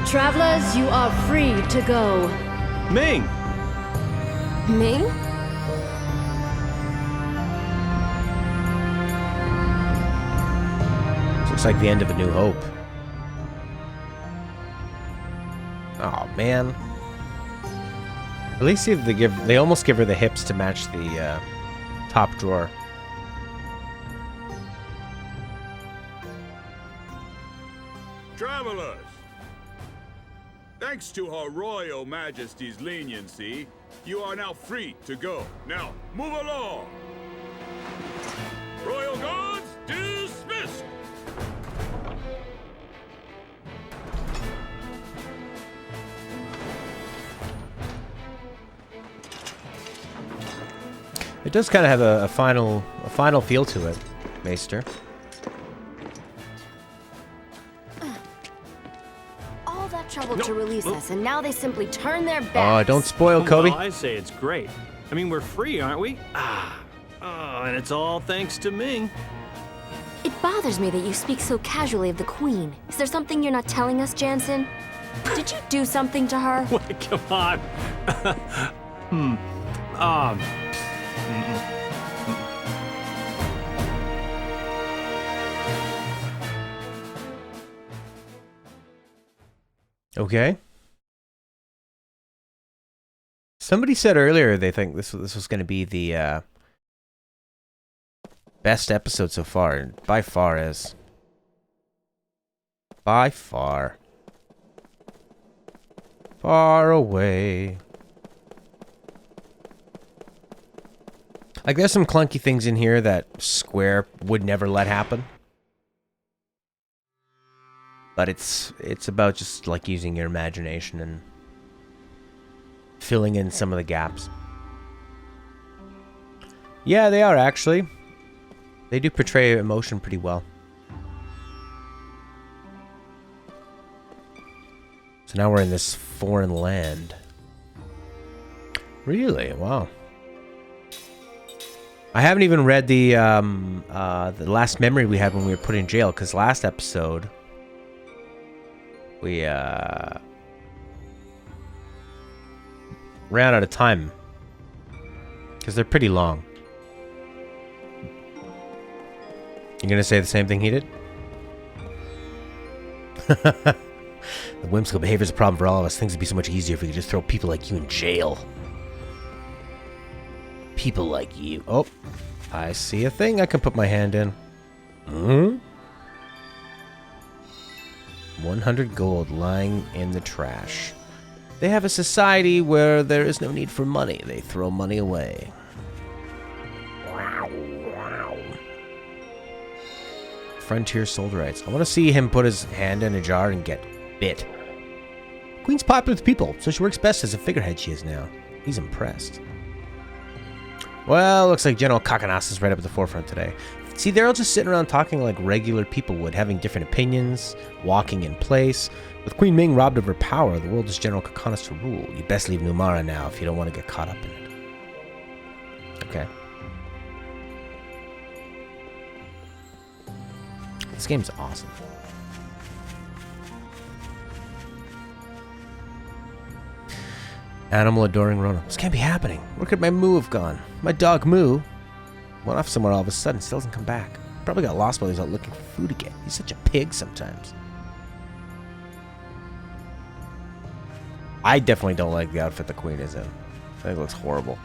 Travelers, you are free to go. Ming! Ming? Looks like the end of A New Hope. Oh man. At least see if they almost give her the hips to match the top drawer. Travelers! Thanks to Her Royal Majesty's leniency, you are now free to go. Now, move along! Royal Guards, dismissed! It does kind of have a final feel to it, Maester. All that trouble to release us, and now they simply turn their backs. Oh, don't spoil Kobe. Well, I say it's great. I mean, we're free, aren't we? And it's all thanks to Ming. It bothers me that you speak so casually of the Queen. Is there something you're not telling us, Jansen? Did you do something to her? Wait, come on. Okay. Somebody said earlier they think this was going to be the Best episode so far, by far is. By far. Far away. Like, there's some clunky things in here that Square would never let happen. But it's about just, like, using your imagination and filling in some of the gaps. Yeah, they are, actually. They do portray emotion pretty well. So now we're in this foreign land. Really? Wow. I haven't even read the last memory we had when we were put in jail, because last episode we ran out of time because they're pretty long. You gonna say the same thing he did? The whimsical behavior is a problem for all of us. Things would be so much easier if we could just throw people like you in jail. People like you. Oh, I see a thing I can put my hand in. 100 gold lying in the trash. They have a society where there is no need for money. They throw money away. Frontier Solderites. I want to see him put his hand in a jar and get bit. Queen's popular with people, so she works best as a figurehead she is now. He's impressed. Well, looks like General Kakanas is right up at the forefront today. See, they're all just sitting around talking like regular people would, having different opinions, walking in place. With Queen Ming robbed of her power, the world is General Kakanas to rule. You best leave Numara now if you don't want to get caught up in it. Okay. This game's awesome. Animal adoring Rona. This can't be happening. Where could my Moo have gone? My dog Moo went off somewhere all of a sudden, still doesn't come back. Probably got lost while he's out looking for food again. He's such a pig sometimes. I definitely don't like the outfit the queen is in. I think it looks horrible.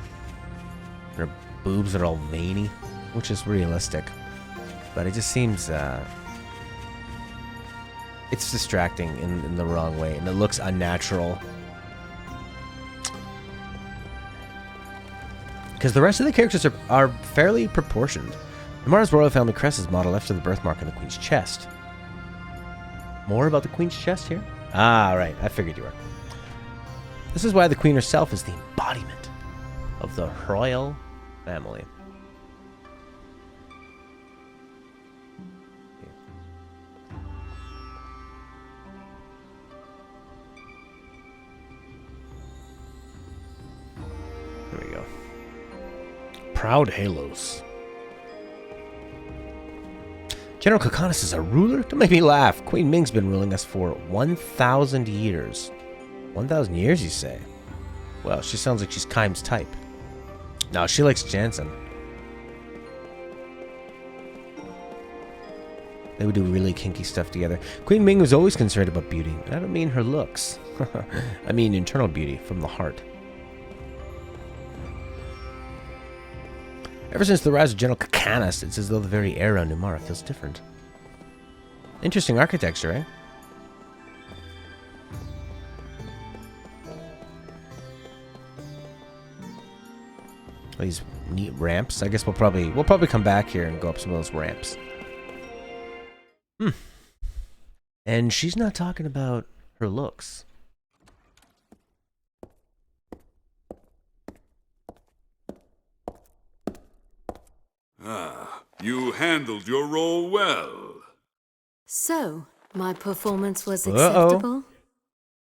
Her boobs are all veiny, which is realistic. But it just seems, it's distracting in the wrong way, and it looks unnatural. Because the rest of the characters are fairly proportioned. Numara's royal family crest is modeled after the birthmark on the queen's chest. More about the queen's chest here? Ah, right. I figured you were. This is why the queen herself is the embodiment of the royal family. There we go. Proud halos. General Kakanas is a ruler? Don't make me laugh. Queen Ming's been ruling us for 1,000 years. 1,000 years, you say? Well, she sounds like she's Keim's type. No, she likes Jansen. They would do really kinky stuff together. Queen Ming was always concerned about beauty, and I don't mean her looks. I mean internal beauty from the heart. Ever since the rise of General Kakanas, it's as though the very air around Numara feels different. Interesting architecture, eh? These neat ramps. I guess we'll probably come back here and go up some of those ramps. And she's not talking about her looks. Ah, you handled your role well. So, my performance was acceptable?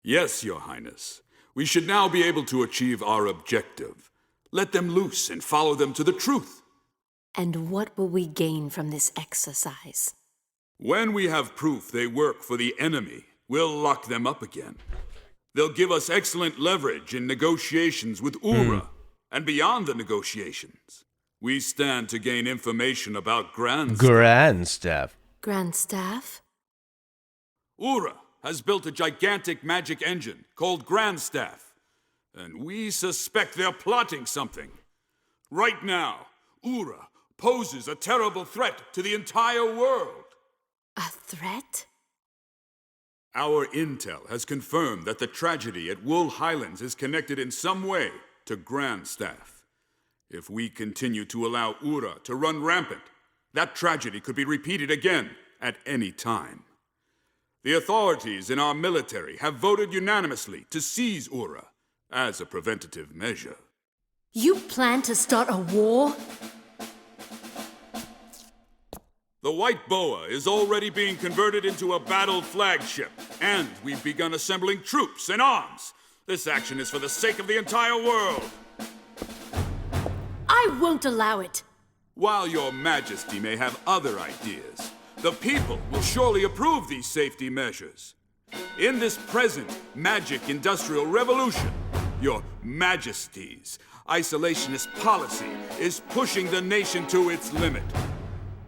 Yes, Your Highness. We should now be able to achieve our objective. Let them loose and follow them to the truth. And what will we gain from this exercise? When we have proof they work for the enemy, we'll lock them up again. They'll give us excellent leverage in negotiations with Ura, and beyond the negotiations. We stand to gain information about Grandstaff. Grandstaff? Ura has built a gigantic magic engine called Grandstaff, and we suspect they're plotting something. Right now, Ura poses a terrible threat to the entire world. A threat? Our intel has confirmed that the tragedy at Wool Highlands is connected in some way to Grandstaff. If we continue to allow Ura to run rampant, that tragedy could be repeated again at any time. The authorities in our military have voted unanimously to seize Ura as a preventative measure. You plan to start a war? The White Boa is already being converted into a battle flagship, and we've begun assembling troops and arms. This action is for the sake of the entire world. I won't allow it. While your Majesty may have other ideas, the people will surely approve these safety measures. In this present magic industrial revolution, your Majesty's isolationist policy is pushing the nation to its limit.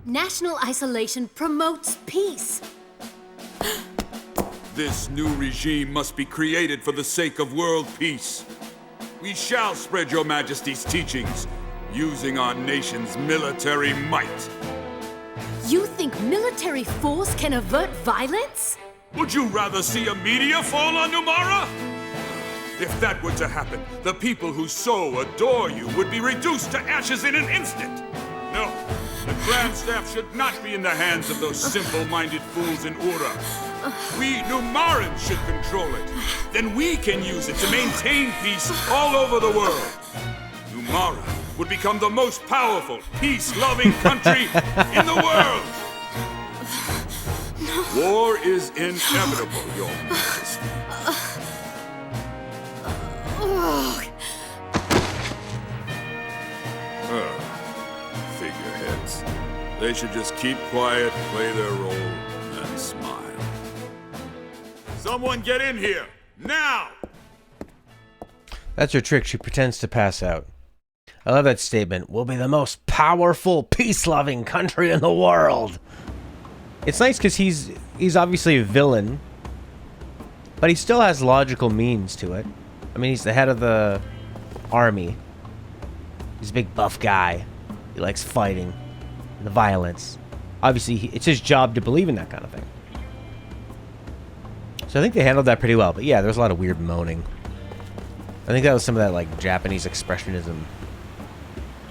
National isolation promotes peace. This new regime must be created for the sake of world peace. We shall spread your Majesty's teachings using our nation's military might. You think military force can avert violence? Would you rather see a meteor fall on Numara? If that were to happen, the people who so adore you would be reduced to ashes in an instant. No, the Grandstaff should not be in the hands of those simple-minded fools in Ura. We Numarans should control it. Then we can use it to maintain peace all over the world. Numara would become the most powerful, peace-loving country in the world. War is inevitable, Your Majesty. Figureheads. They should just keep quiet, play their role, and smile. Someone get in here! Now! That's her trick. She pretends to pass out. I love that statement. We'll be the most powerful, peace-loving country in the world. It's nice because he's obviously a villain, but he still has logical means to it. I mean, he's the head of the army. He's a big buff guy. He likes fighting and the violence. Obviously, it's his job to believe in that kind of thing. So I think they handled that pretty well. But yeah, there's a lot of weird moaning. I think that was some of that like Japanese expressionism.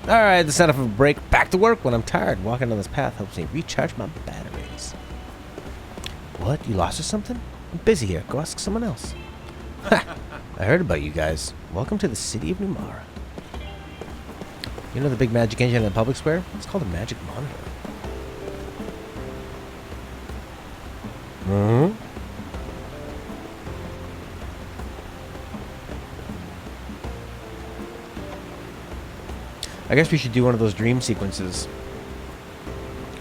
Alright, that's enough of a break. Back to work when I'm tired. Walking on this path helps me recharge my batteries. What? You lost or something? I'm busy here. Go ask someone else. Ha! I heard about you guys. Welcome to the city of Numara. You know the big magic engine in the public square? It's called a magic monitor. Mm-hmm. I guess we should do one of those dream sequences.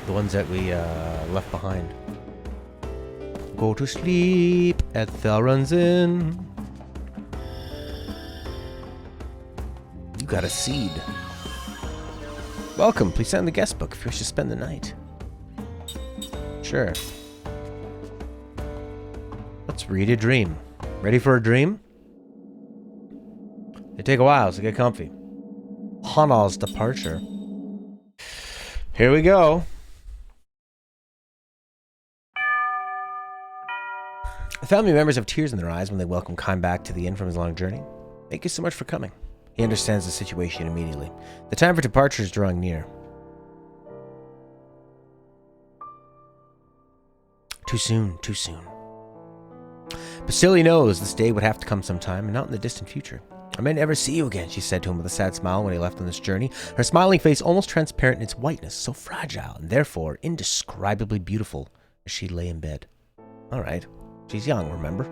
The ones that we left behind. Go to sleep at Thelron's Inn. You got a seed. Welcome. Please sign the guest book if you wish to spend the night. Sure. Let's read a dream. Ready for a dream? They take a while, so get comfy. Hanal's departure. Here we go. The family members have tears in their eyes when they welcome Kime back to the inn from his long journey. Thank you so much for coming. He understands the situation immediately. The time for departure is drawing near. Too soon, too soon. But still he knows this day would have to come sometime, and not in the distant future. I may never see you again, she said to him with a sad smile when he left on this journey, her smiling face almost transparent in its whiteness, so fragile and therefore indescribably beautiful as she lay in bed. All right. She's young, remember?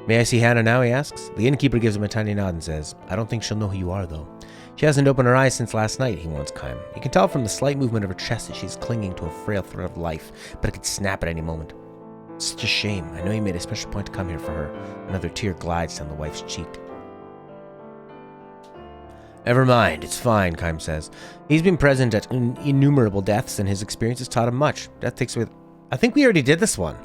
May I see Hannah now, he asks. The innkeeper gives him a tiny nod and says, I don't think she'll know who you are, though. She hasn't opened her eyes since last night, he warns Kime. You can tell from the slight movement of her chest that she's clinging to a frail thread of life, but it could snap at any moment. It's such a shame. I know you made a special point to come here for her. Another tear glides down the wife's cheek. Never mind, it's fine, Kime says. He's been present at innumerable deaths, and his experience has taught him much. Death takes with... I think we already did this one.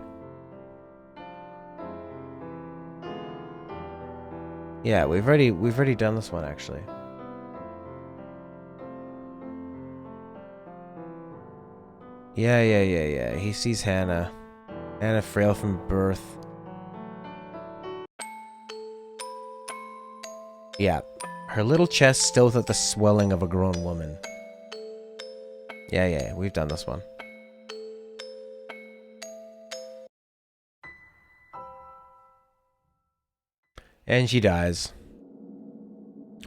Yeah, we've already done this one, actually. Yeah. He sees Hannah. Hannah, frail from birth. Yeah. Her little chest still without the swelling of a grown woman. Yeah. We've done this one. And she dies.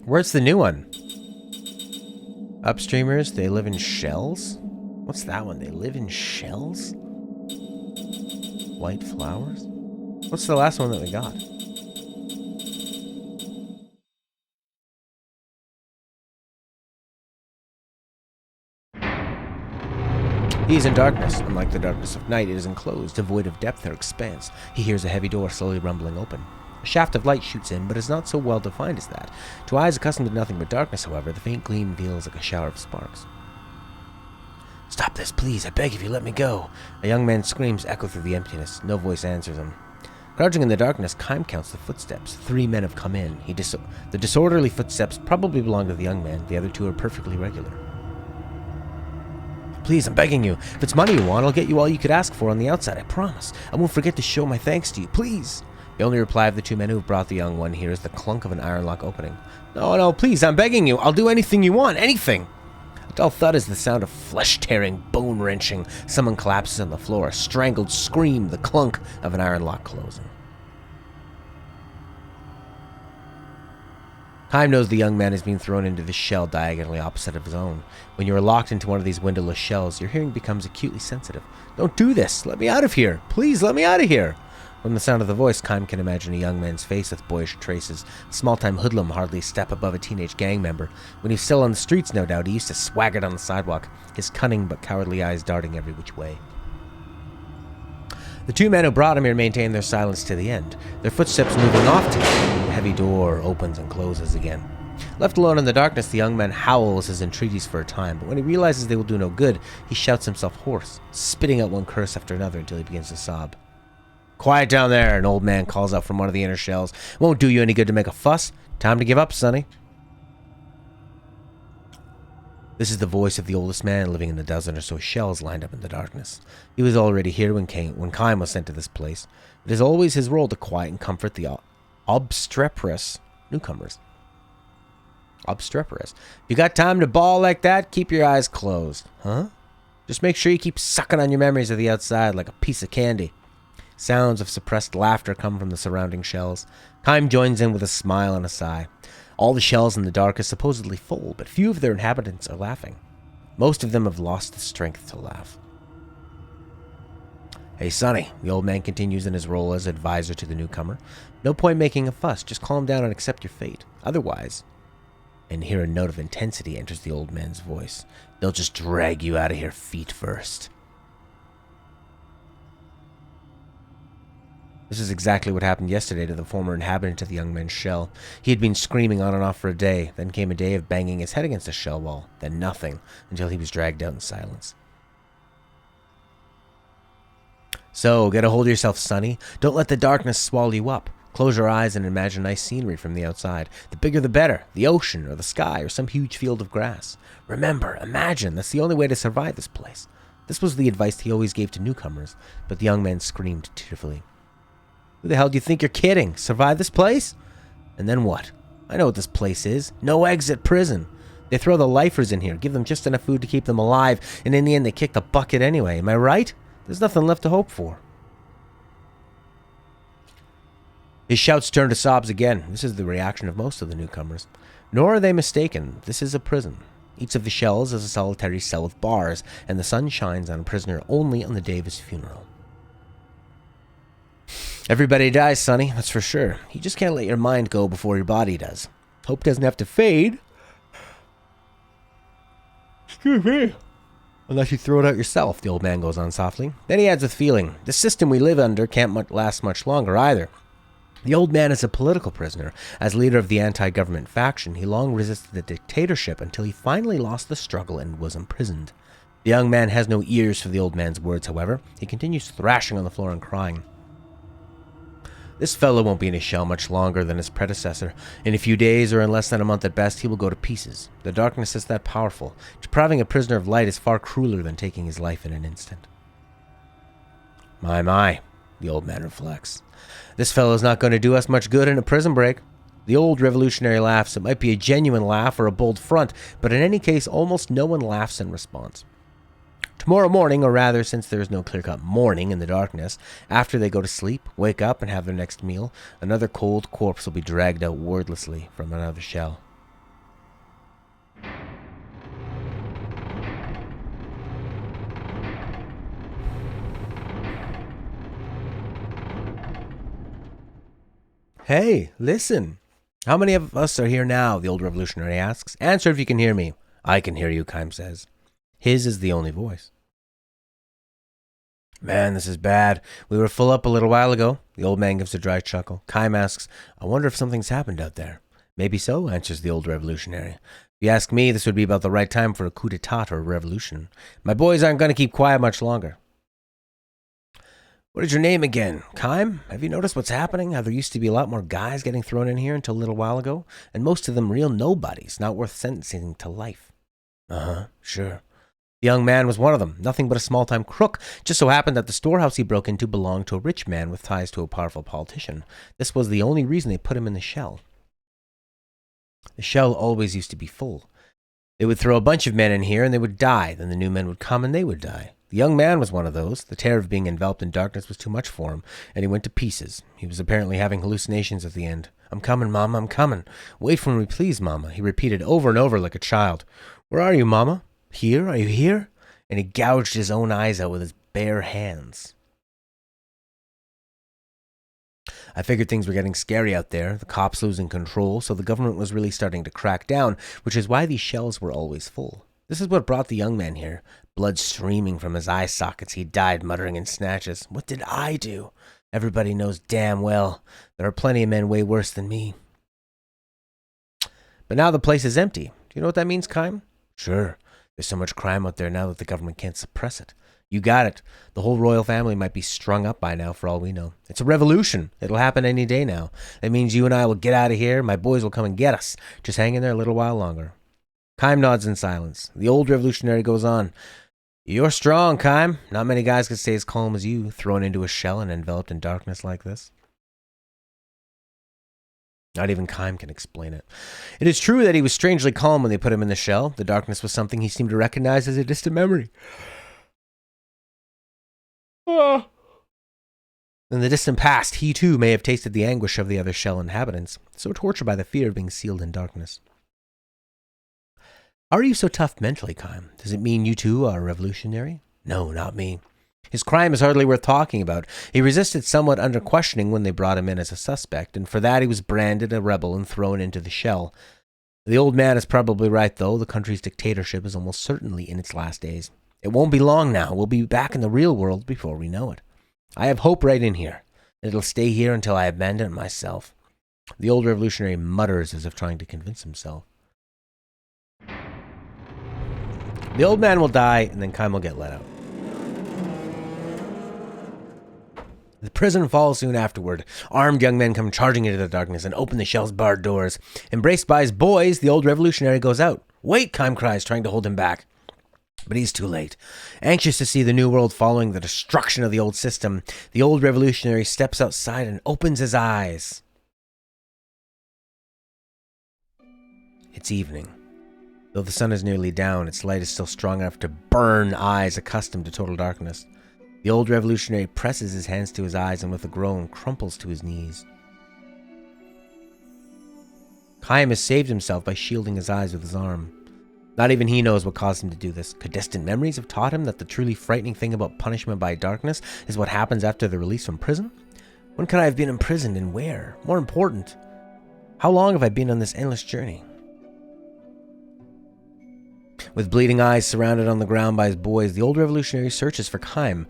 Where's the new one? Upstreamers, they live in shells? What's that one? They live in shells? White flowers? What's the last one that we got? He is in darkness. Unlike the darkness of night, it is enclosed, devoid of depth or expanse. He hears a heavy door slowly rumbling open. A shaft of light shoots in, but is not so well defined as that. To eyes accustomed to nothing but darkness, however, the faint gleam feels like a shower of sparks. "Stop this, please. I beg of you, let me go." A young man's screams echo through the emptiness. No voice answers him. Crouching in the darkness, Kime counts the footsteps. 3 men have come in. The disorderly footsteps probably belong to the young man. The other 2 are perfectly regular. "Please, I'm begging you. If it's money you want, I'll get you all you could ask for on the outside, I promise. I won't forget to show my thanks to you. Please." The only reply of the 2 men who have brought the young one here is the clunk of an iron lock opening. No, please, I'm begging you. I'll do anything you want. Anything." A dull thud is the sound of flesh-tearing, bone-wrenching. Someone collapses on the floor. A strangled scream, the clunk of an iron lock closing. Kime knows the young man is being thrown into the shell diagonally opposite of his own. When you are locked into one of these windowless shells, your hearing becomes acutely sensitive. "Don't do this. Let me out of here. Please, let me out of here." From the sound of the voice, Kime can imagine a young man's face with boyish traces. A small-time hoodlum, hardly a step above a teenage gang member. When he was still on the streets, no doubt, he used to swagger down the sidewalk, his cunning but cowardly eyes darting every which way. The 2 men who brought him here maintain their silence to the end, their footsteps moving off to him. The heavy door opens and closes again. Left alone in the darkness, the young man howls his entreaties for a time, but when he realizes they will do no good, he shouts himself hoarse, spitting out one curse after another until he begins to sob. "Quiet down there," an old man calls out from one of the inner shells. "Won't do you any good to make a fuss. Time to give up, sonny." This is the voice of the oldest man living in a dozen or so shells lined up in the darkness. He was already here when Kime was sent to this place. It is always his role to quiet and comfort the obstreperous newcomers. Obstreperous. If you got time to bawl like that, keep your eyes closed. Huh? Just make sure you keep sucking on your memories of the outside like a piece of candy. Sounds of suppressed laughter come from the surrounding shells. Kime joins in with a smile and a sigh. All the shells in the dark are supposedly full, but few of their inhabitants are laughing. Most of them have lost the strength to laugh. "Hey, Sonny," the old man continues in his role as advisor to the newcomer. "No point making a fuss. Just calm down and accept your fate. Otherwise," and here a note of intensity enters the old man's voice, "they'll just drag you out of here feet first." This is exactly what happened yesterday to the former inhabitant of the young man's shell. He had been screaming on and off for a day, then came a day of banging his head against a shell wall, then nothing, until he was dragged out in silence. "So, get a hold of yourself, Sonny. Don't let the darkness swallow you up. Close your eyes and imagine nice scenery from the outside. The bigger the better, the ocean or the sky or some huge field of grass. Remember, imagine, that's the only way to survive this place." This was the advice he always gave to newcomers, but the young man screamed tearfully. "Who the hell do you think you're kidding? Survive this place? And then what? I know what this place is. No exit prison. They throw the lifers in here, give them just enough food to keep them alive, and in the end they kick the bucket anyway. Am I right? There's nothing left to hope for." His shouts turn to sobs again. This is the reaction of most of the newcomers. Nor are they mistaken. This is a prison. Each of the shells is a solitary cell with bars, and the sun shines on a prisoner only on the day of his funeral. "Everybody dies, Sonny, that's for sure. You just can't let your mind go before your body does. Hope doesn't have to fade. Excuse me. Unless you throw it out yourself," the old man goes on softly. Then he adds with feeling, "The system we live under can't last much longer either." The old man is a political prisoner. As leader of the anti-government faction, he long resisted the dictatorship until he finally lost the struggle and was imprisoned. The young man has no ears for the old man's words, however. He continues thrashing on the floor and crying. This fellow won't be in his shell much longer than his predecessor. In a few days, or in less than a month at best, he will go to pieces. The darkness is that powerful. Depriving a prisoner of light is far crueler than taking his life in an instant. My, the old man reflects. This fellow's not going to do us much good in a prison break. The old revolutionary laughs. It might be a genuine laugh or a bold front, but in any case, almost no one laughs in response. Tomorrow morning, or rather, since there is no clear-cut morning in the darkness, after they go to sleep, wake up, and have their next meal, another cold corpse will be dragged out wordlessly from another shell. Hey, listen. How many of us are here now? The old revolutionary asks. Answer if you can hear me. I can hear you, Kime says. His is the only voice. Man, this is bad. We were full up a little while ago. The old man gives a dry chuckle. Kime asks, I wonder if something's happened out there. Maybe so, answers the old revolutionary. If you ask me, this would be about the right time for a coup d'etat or a revolution. My boys aren't going to keep quiet much longer. What is your name again? Kime? Have you noticed what's happening? How there used to be a lot more guys getting thrown in here until a little while ago, and most of them real nobodies, not worth sentencing to life. Sure. The young man was one of them, nothing but a small-time crook. Just so happened that the storehouse he broke into belonged to a rich man with ties to a powerful politician. This was the only reason they put him in the shell. The shell always used to be full. They would throw a bunch of men in here and they would die. Then the new men would come and they would die. The young man was one of those. The terror of being enveloped in darkness was too much for him, and he went to pieces. He was apparently having hallucinations at the end. I'm coming, Mama, I'm coming. Wait for me, please, Mama, he repeated over and over like a child. Where are you, Mama? Here? Are you here? And he gouged his own eyes out with his bare hands. I figured things were getting scary out there, the cops losing control, so the government was really starting to crack down, which is why these shells were always full. This is what brought the young man here. Blood streaming from his eye sockets, he died muttering in snatches. What did I do? Everybody knows damn well there are plenty of men way worse than me. But now the place is empty. Do you know what that means, Kime? Sure. There's so much crime out there now that the government can't suppress it. You got it. The whole royal family might be strung up by now for all we know. It's a revolution. It'll happen any day now. That means you and I will get out of here. My boys will come and get us. Just hang in there a little while longer. Kime nods in silence. The old revolutionary goes on. You're strong, Kime. Not many guys could stay as calm as you, thrown into a shell and enveloped in darkness like this. Not even Kime can explain it. It is true that he was strangely calm when they put him in the shell. The darkness was something he seemed to recognize as a distant memory. In the distant past, he too may have tasted the anguish of the other shell inhabitants, so tortured by the fear of being sealed in darkness. How are you so tough mentally, Kime? Does it mean you too are a revolutionary? No, not me. His crime is hardly worth talking about. He resisted somewhat under questioning when they brought him in as a suspect, and for that he was branded a rebel and thrown into the shell. The old man is probably right, though. The country's dictatorship is almost certainly in its last days. It won't be long now. We'll be back in the real world before we know it. I have hope right in here. It'll stay here until I abandon it myself. The old revolutionary mutters as if trying to convince himself. The old man will die, and then Kime will get let out. The prison falls soon afterward. Armed young men come charging into the darkness and open the shell's barred doors. Embraced by his boys, the old revolutionary goes out. Wait, Kime cries, trying to hold him back. But he's too late. Anxious to see the new world following the destruction of the old system, the old revolutionary steps outside and opens his eyes. It's evening. Though the sun is nearly down, its light is still strong enough to burn eyes accustomed to total darkness. The old revolutionary presses his hands to his eyes and with a groan crumples to his knees. Kime has saved himself by shielding his eyes with his arm. Not even he knows what caused him to do this. Could distant memories have taught him that the truly frightening thing about punishment by darkness is what happens after the release from prison? When could I have been imprisoned and where? More important, how long have I been on this endless journey? With bleeding eyes surrounded on the ground by his boys, the old revolutionary searches for Kime.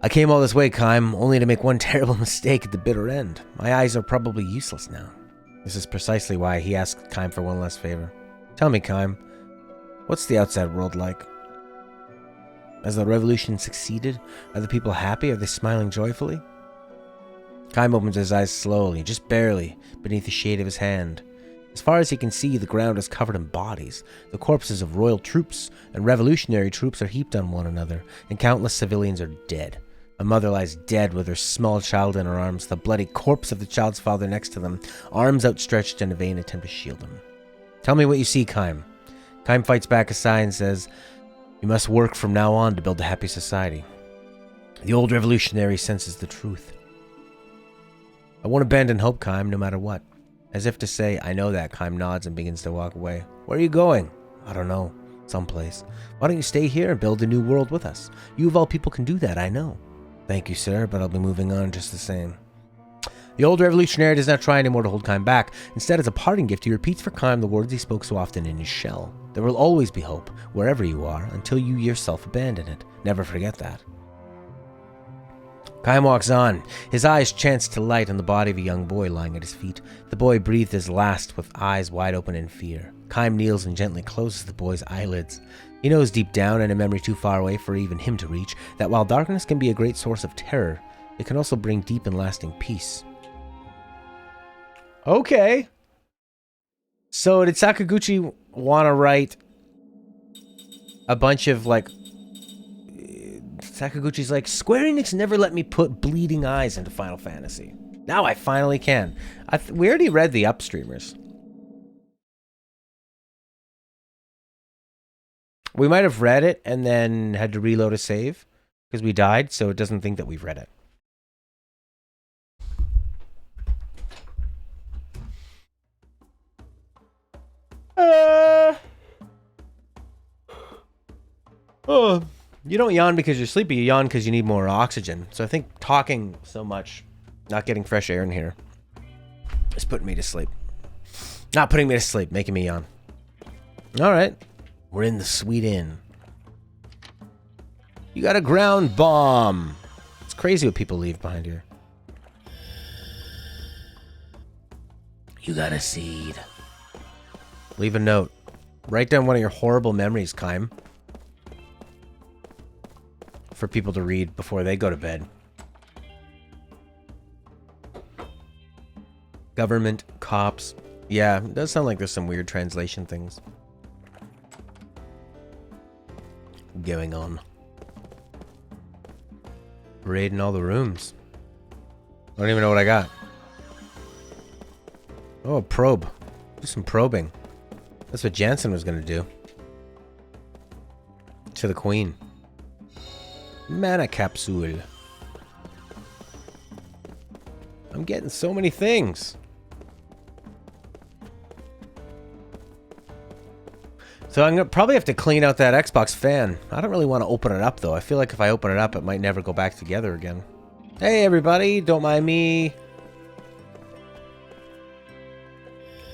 I came all this way, Kime, only to make one terrible mistake at the bitter end. My eyes are probably useless now. This is precisely why he asked Kime for one last favor. Tell me, Kime, what's the outside world like? Has the revolution succeeded? Are the people happy? Are they smiling joyfully? Kaim opens his eyes slowly, just barely, beneath the shade of his hand. As far as he can see, the ground is covered in bodies. The corpses of royal troops and revolutionary troops are heaped on one another, and countless civilians are dead. A mother lies dead with her small child in her arms, the bloody corpse of the child's father next to them, arms outstretched in a vain attempt to shield him. Tell me what you see, Kaim. Kaim fights back a sigh and says, "You must work from now on to build a happy society." The old revolutionary senses the truth. "I won't abandon hope, Kaim, no matter what." As if to say, "I know that," Kaim nods and begins to walk away. "Where are you going?" "I don't know. Someplace. Why don't you stay here and build a new world with us? You of all people can do that, I know." "Thank you, sir, but I'll be moving on just the same." The old revolutionary does not try anymore to hold Kaim back. Instead, as a parting gift, he repeats for Kaim the words he spoke so often in his shell. There will always be hope, wherever you are, until you yourself abandon it. Never forget that. Kaim walks on. His eyes chance to light on the body of a young boy lying at his feet. The boy breathed his last with eyes wide open in fear. Kaim kneels and gently closes the boy's eyelids. He knows deep down, in a memory too far away for even him to reach, that while darkness can be a great source of terror, it can also bring deep and lasting peace. Okay. So did Sakaguchi want to write a bunch of, like... Sakaguchi's like, "Square Enix never let me put bleeding eyes into Final Fantasy. Now I finally can." We already read the Upstreamers. We might have read it and then had to reload a save because we died, so it doesn't think that we've read it. Oh, you don't yawn because you're sleepy. You yawn because you need more oxygen. So I think talking so much, not getting fresh air in here, is putting me to sleep. Not putting me to sleep, making me yawn. All right. We're in the Sweet Inn. You got a ground bomb. It's crazy what people leave behind here. You got a seed. Leave a note. Write down one of your horrible memories, Kaim. For people to read before they go to bed. Government, cops. Yeah, it does sound like there's some weird translation things going on. Raiding all the rooms. I don't even know what I got. Oh, a probe. Do some probing. That's what Jansen was gonna do. To the Queen. Mana capsule. I'm getting so many things. So I'm gonna probably have to clean out that Xbox fan. I don't really want to open it up though. I feel like if I open it up, it might never go back together again. Hey everybody, don't mind me.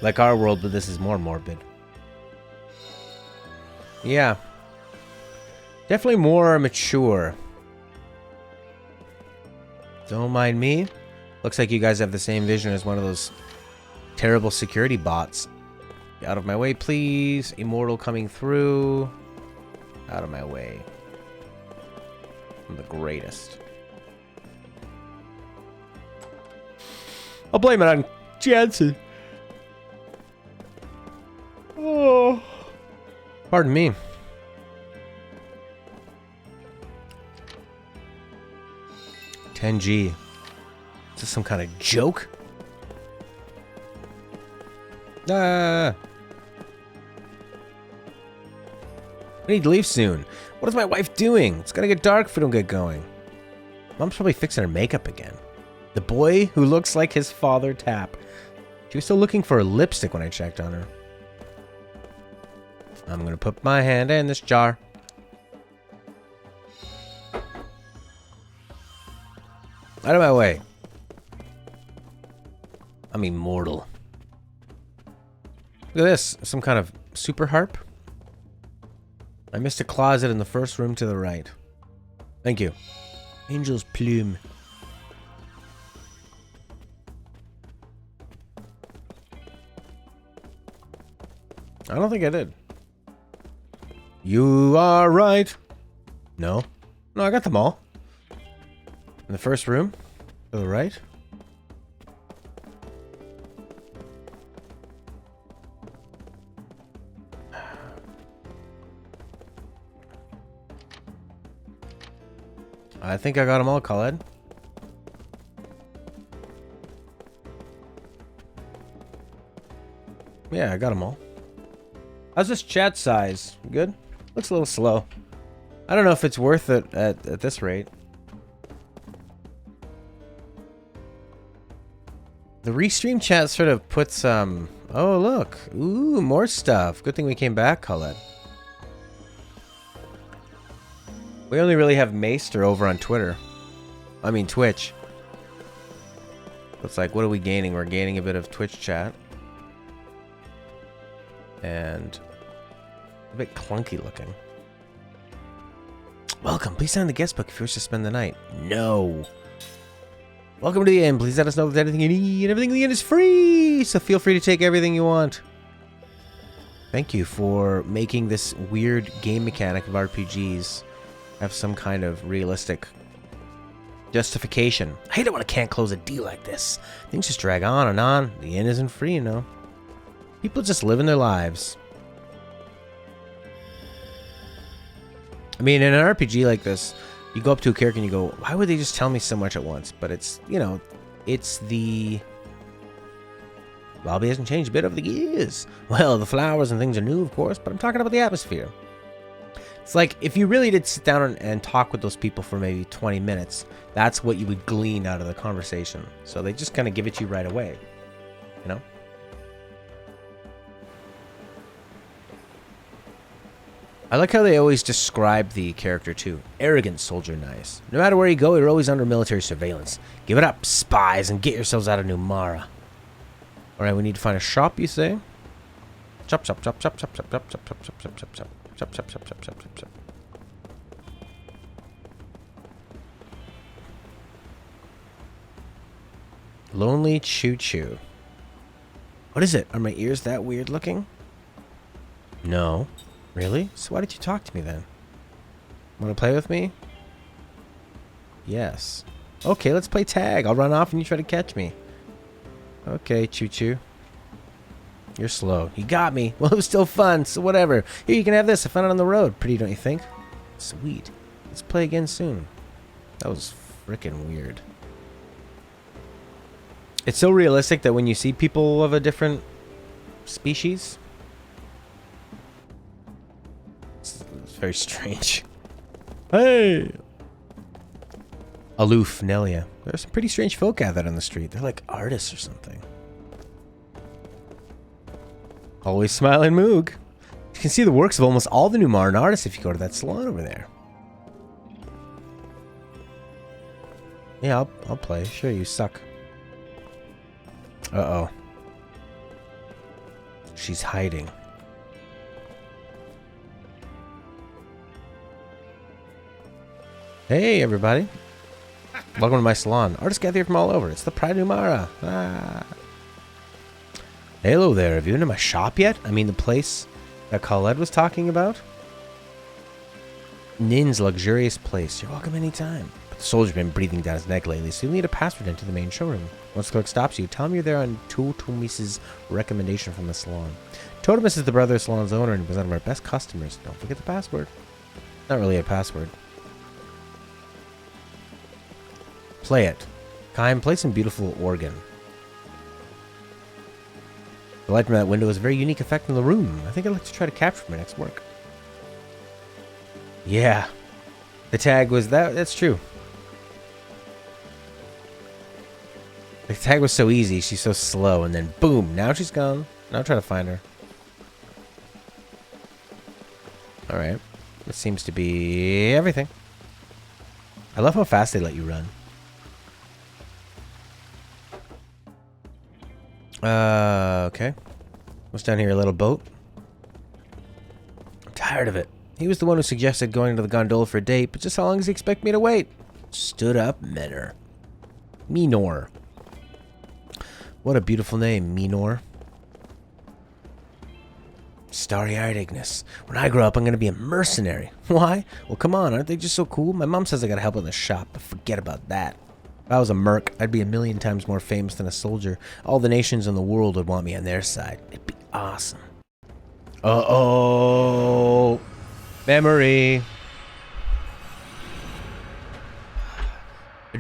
Like our world, but this is more morbid. Yeah. Definitely more mature. Don't mind me. Looks like you guys have the same vision as one of those terrible security bots. Get out of my way, please. Immortal coming through. Out of my way. I'm the greatest. I'll blame it on Jansen. Oh. Pardon me. $10G. Is this some kind of joke? I need to leave soon. What is my wife doing? It's gonna get dark if we don't get going. Mom's probably fixing her makeup again. The boy who looks like his father, Tap. She was still looking for a lipstick when I checked on her. I'm gonna put my hand in this jar. Out of my way. I'm immortal. Look at this. Some kind of super harp. I missed a closet in the first room to the right. Thank you. Angel's plume. I don't think I did. You are right. No. No, I got them all. In the first room. To the right. I think I got them all, Khaled. Yeah, I got them all. How's this chat size? Good? Looks a little slow. I don't know if it's worth it at this rate. The restream chat sort of puts oh look. Ooh, more stuff. Good thing we came back, Khaled. We only really have Maester over on Twitter. I mean Twitch. It's like, what are we gaining? We're gaining a bit of Twitch chat. And a bit clunky looking. Welcome. Please sign the guest book if you wish to spend the night. No. Welcome to the inn. Please let us know if there's anything you need. Everything in the inn is free, so feel free to take everything you want. Thank you for making this weird game mechanic of RPGs have some kind of realistic justification. I hate it when I can't close a deal like this. Things just drag on and on. The inn isn't free, you know. People just living their lives. I mean, in an RPG like this, you go up to a character and you go, why would they just tell me so much at once? But it's, you know, it's the... Lobby hasn't changed a bit over the years. Well, the flowers and things are new, of course, but I'm talking about the atmosphere. It's like, if you really did sit down and talk with those people for maybe 20 minutes, that's what you would glean out of the conversation. So they just kind of give it to you right away, you know? I like how they always describe the character too. Arrogant soldier, nice. No matter where you go, you're always under military surveillance. Give it up, spies, and get yourselves out of Numara. Alright, we need to find a shop, you say? Chop, chop, chop, chop, chop, chop, chop, chop, chop, chop, chop, chop, chop, chop, chop, chop, chop, chop, chop, chop. Lonely Choo Choo. What is it? Are my ears that weird looking? No. Really? So why did you talk to me then? Want to play with me? Yes. Okay, let's play tag. I'll run off and you try to catch me. Okay, Choo Choo. You're slow. You got me. Well, it was still fun, so whatever. Here, you can have this. I found it on the road. Pretty, don't you think? Sweet. Let's play again soon. That was freaking weird. It's so realistic that when you see people of a different species... It's very strange. Hey! Aloof, Nelia. There's some pretty strange folk gathered on the street. They're like artists or something. Always smiling Moog. You can see the works of almost all the Numaran artists if you go to that salon over there. Yeah, I'll play. Sure, you suck. Uh-oh. She's hiding. Hey, everybody. Welcome to my salon. Artists gather here from all over. It's the Pride Numara. Ah. Hello there. Have you been to my shop yet? I mean, the place that Khaled was talking about? Nin's luxurious place. You're welcome anytime. But the soldier's been breathing down his neck lately, so you'll need a password into the main showroom. Once the clerk stops you, tell him you're there on Totemis's recommendation from the salon. Totemis is the brother of the salon's owner and was one of our best customers. Don't forget the password. Not really a password. Play it. Kaim, play some beautiful organ. The light from that window is a very unique effect in the room. I think I'd like to try to capture for my next work. Yeah. The tag was that. That's true. The tag was so easy. She's so slow. And then boom. Now she's gone. Now I'm trying to find her. Alright. This seems to be everything. I love how fast they let you run. Okay. What's down here? A little boat? I'm tired of it. He was the one who suggested going to the gondola for a date, but just how long does he expect me to wait? Stood up Menor. Menor. What a beautiful name, Menor. Starry-eyed Ignis. When I grow up, I'm going to be a mercenary. Why? Well, come on. Aren't they just so cool? My mom says I got to help in the shop, but forget about that. If I was a merc, I'd be a million times more famous than a soldier. All the nations in the world would want me on their side. It'd be awesome. Uh-oh. Memory.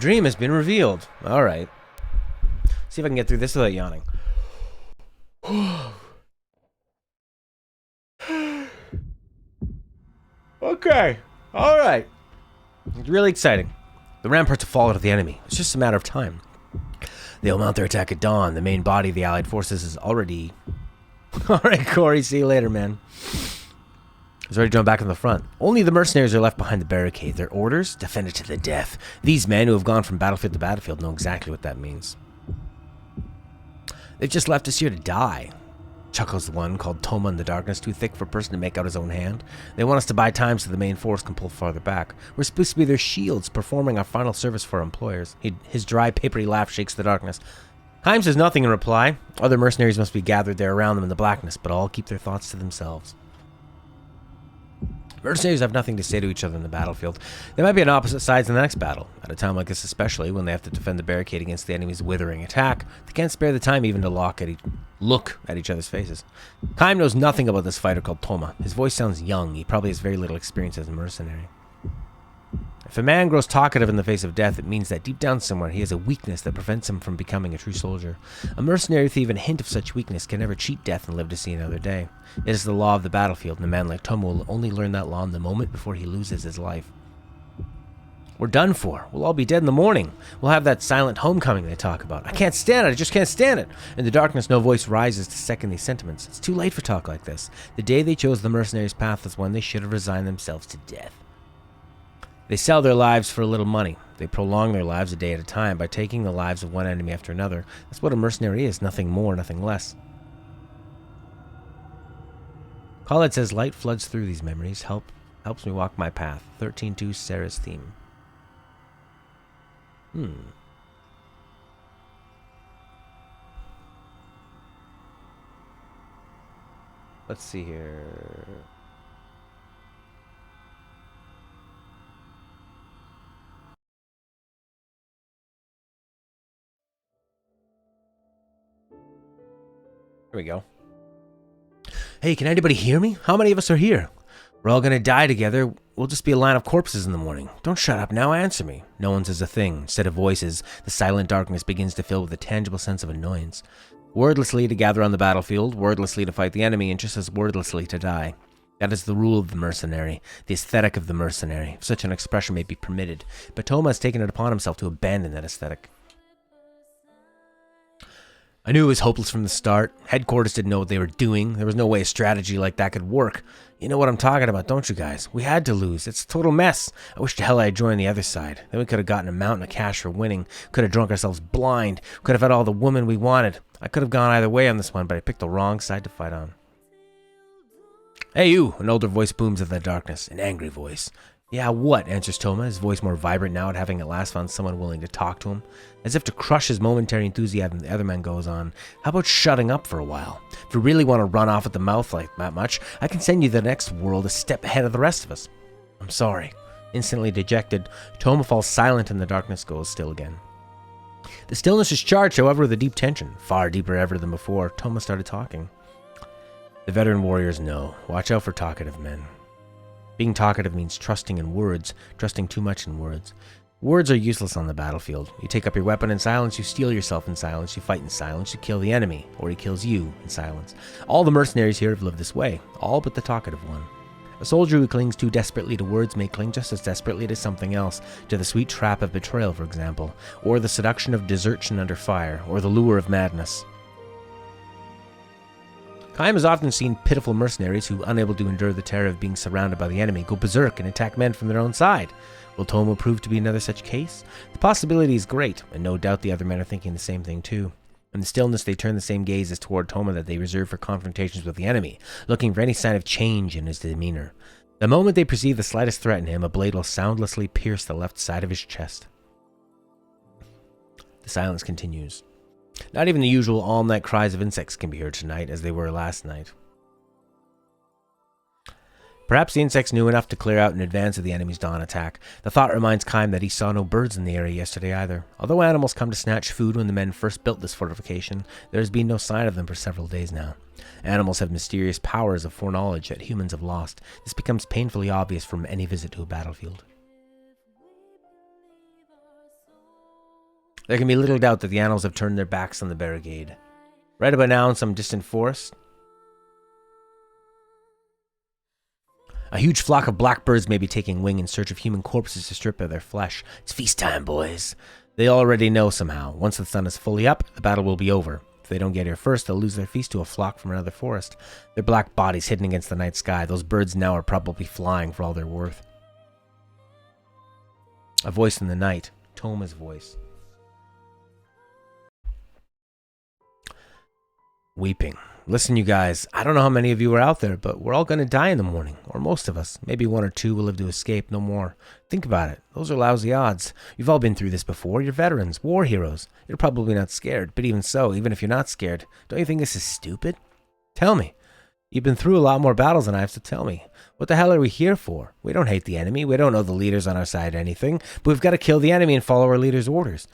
dream has been revealed. Alright. See if I can get through this without yawning. Okay. Alright. It's really exciting. The ramparts have fallen to the enemy. It's just a matter of time. They'll mount their attack at dawn. The main body of the Allied forces is already... Alright, Corey. See you later, man. He's already drawn back on the front. Only the mercenaries are left behind the barricade. Their orders? Defend it to the death. These men who have gone from battlefield to battlefield know exactly what that means. They've just left us here to die. Chuckles the one called Toma in the darkness, too thick for a person to make out his own hand. They want us to buy time so the main force can pull farther back. We're supposed to be their shields, performing our final service for our employers. His dry, papery laugh shakes the darkness. Heim says nothing in reply. Other mercenaries must be gathered there around them in the blackness, but all keep their thoughts to themselves. Mercenaries have nothing to say to each other in the battlefield. They might be on opposite sides in the next battle. At a time like this especially, when they have to defend the barricade against the enemy's withering attack, they can't spare the time even to look at each other's faces. Kaim knows nothing about this fighter called Toma. His voice sounds young. He probably has very little experience as a mercenary. If a man grows talkative in the face of death, it means that deep down somewhere he has a weakness that prevents him from becoming a true soldier. A mercenary with even a hint of such weakness can never cheat death and live to see another day. It is the law of the battlefield, and a man like Toma will only learn that law in the moment before he loses his life. We're done for. We'll all be dead in the morning. We'll have that silent homecoming they talk about. I can't stand it. I just can't stand it. In the darkness, no voice rises to second these sentiments. It's too late for talk like this. The day they chose the mercenaries' path is when they should have resigned themselves to death. They sell their lives for a little money. They prolong their lives a day at a time by taking the lives of one enemy after another. That's what a mercenary is, nothing more, nothing less. Khaled says light floods through these memories, helps me walk my path. 13-2 Sarah's theme. Let's see here. Here we go. Hey, can anybody hear me? How many of us are here? We're all gonna die together. We'll just be a line of corpses in the morning. Don't shut up now, answer me. No one says a thing. Instead of voices, the silent darkness begins to fill with a tangible sense of annoyance. Wordlessly to gather on the battlefield, wordlessly to fight the enemy, and just as wordlessly to die. That is the rule of the mercenary, the aesthetic of the mercenary. If such an expression may be permitted, but Toma has taken it upon himself to abandon that aesthetic. I knew it was hopeless from the start. Headquarters didn't know what they were doing. There was no way a strategy like that could work. You know what I'm talking about, don't you guys? We had to lose. It's a total mess. I wish to hell I had joined the other side. Then we could have gotten a mountain of cash for winning. Could have drunk ourselves blind. Could have had all the women we wanted. I could have gone either way on this one, but I picked the wrong side to fight on. Hey you! An older voice booms out of the darkness. An angry voice. Yeah, what? Answers Toma, his voice more vibrant now at having at last found someone willing to talk to him. As if to crush his momentary enthusiasm, the other man goes on. How about shutting up for a while? If you really want to run off at the mouth like that much, I can send you to the next world a step ahead of the rest of us. I'm sorry. Instantly dejected, Toma falls silent and the darkness goes still again. The stillness is charged, however, with a deep tension. Far deeper ever than before, Toma started talking. The veteran warriors know. Watch out for talkative men. Being talkative means trusting in words, trusting too much in words. Words are useless on the battlefield. You take up your weapon in silence, you steel yourself in silence, you fight in silence, you kill the enemy, or he kills you in silence. All the mercenaries here have lived this way, all but the talkative one. A soldier who clings too desperately to words may cling just as desperately to something else, to the sweet trap of betrayal, for example, or the seduction of desertion under fire, or the lure of madness. Kaim has often seen pitiful mercenaries who, unable to endure the terror of being surrounded by the enemy, go berserk and attack men from their own side. Will Toma prove to be another such case? The possibility is great, and no doubt the other men are thinking the same thing too. In the stillness, they turn the same gazes toward Toma that they reserve for confrontations with the enemy, looking for any sign of change in his demeanor. The moment they perceive the slightest threat in him, a blade will soundlessly pierce the left side of his chest. The silence continues. Not even the usual all-night cries of insects can be heard tonight, as they were last night. Perhaps the insects knew enough to clear out in advance of the enemy's dawn attack. The thought reminds Kaim that he saw no birds in the area yesterday either. Although animals come to snatch food when the men first built this fortification, there has been no sign of them for several days now. Animals have mysterious powers of foreknowledge that humans have lost. This becomes painfully obvious from any visit to a battlefield. There can be little doubt that the animals have turned their backs on the barricade. Right about now in some distant forest, a huge flock of blackbirds may be taking wing in search of human corpses to strip of their flesh. It's feast time, boys. They already know somehow. Once the sun is fully up, the battle will be over. If they don't get here first, they'll lose their feast to a flock from another forest. Their black bodies hidden against the night sky. Those birds now are probably flying for all they're worth. A voice in the night. Toma's voice. Weeping. Listen, you guys, I don't know how many of you are out there, but we're all going to die in the morning, or most of us. Maybe one or two will live to escape, no more. Think about it. Those are lousy odds. You've all been through this before. You're veterans, war heroes. You're probably not scared, but even so, even if you're not scared, don't you think this is stupid? Tell me. You've been through a lot more battles than I have, so tell me. What the hell are we here for? We don't hate the enemy. We don't know the leaders on our side or anything, but we've got to kill the enemy and follow our leader's orders.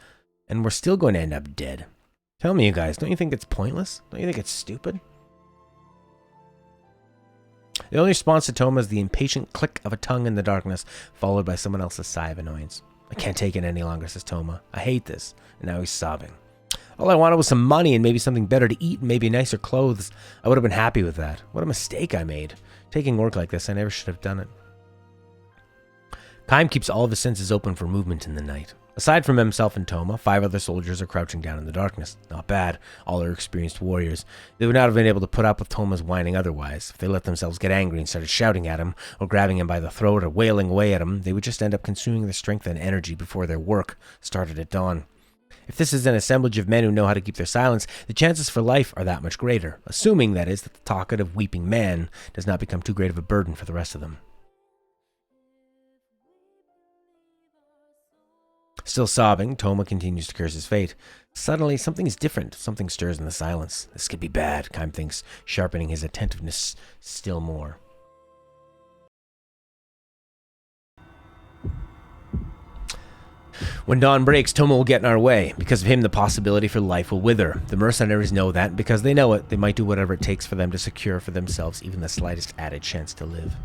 And we're still going to end up dead. Tell me, you guys, don't you think it's pointless? Don't you think it's stupid? The only response to Toma is the impatient click of a tongue in the darkness, followed by someone else's sigh of annoyance. I can't take it any longer, says Toma. I hate this. And now he's sobbing. All I wanted was some money and maybe something better to eat and maybe nicer clothes. I would have been happy with that. What a mistake I made. Taking work like this, I never should have done it. Kaim keeps all of his senses open for movement in the night. Aside from himself and Toma, 5 other soldiers are crouching down in the darkness. Not bad. All are experienced warriors. They would not have been able to put up with Toma's whining otherwise. If they let themselves get angry and started shouting at him, or grabbing him by the throat, or wailing away at him, they would just end up consuming their strength and energy before their work started at dawn. If this is an assemblage of men who know how to keep their silence, the chances for life are that much greater, assuming, that is, that the talkative, weeping man does not become too great of a burden for the rest of them. Still sobbing, Toma continues to curse his fate. Suddenly, something is different. Something stirs in the silence. This could be bad, Kaim thinks, sharpening his attentiveness still more. When dawn breaks, Toma will get in our way. Because of him, the possibility for life will wither. The mercenaries know that, and because they know it, they might do whatever it takes for them to secure for themselves even the slightest added chance to live.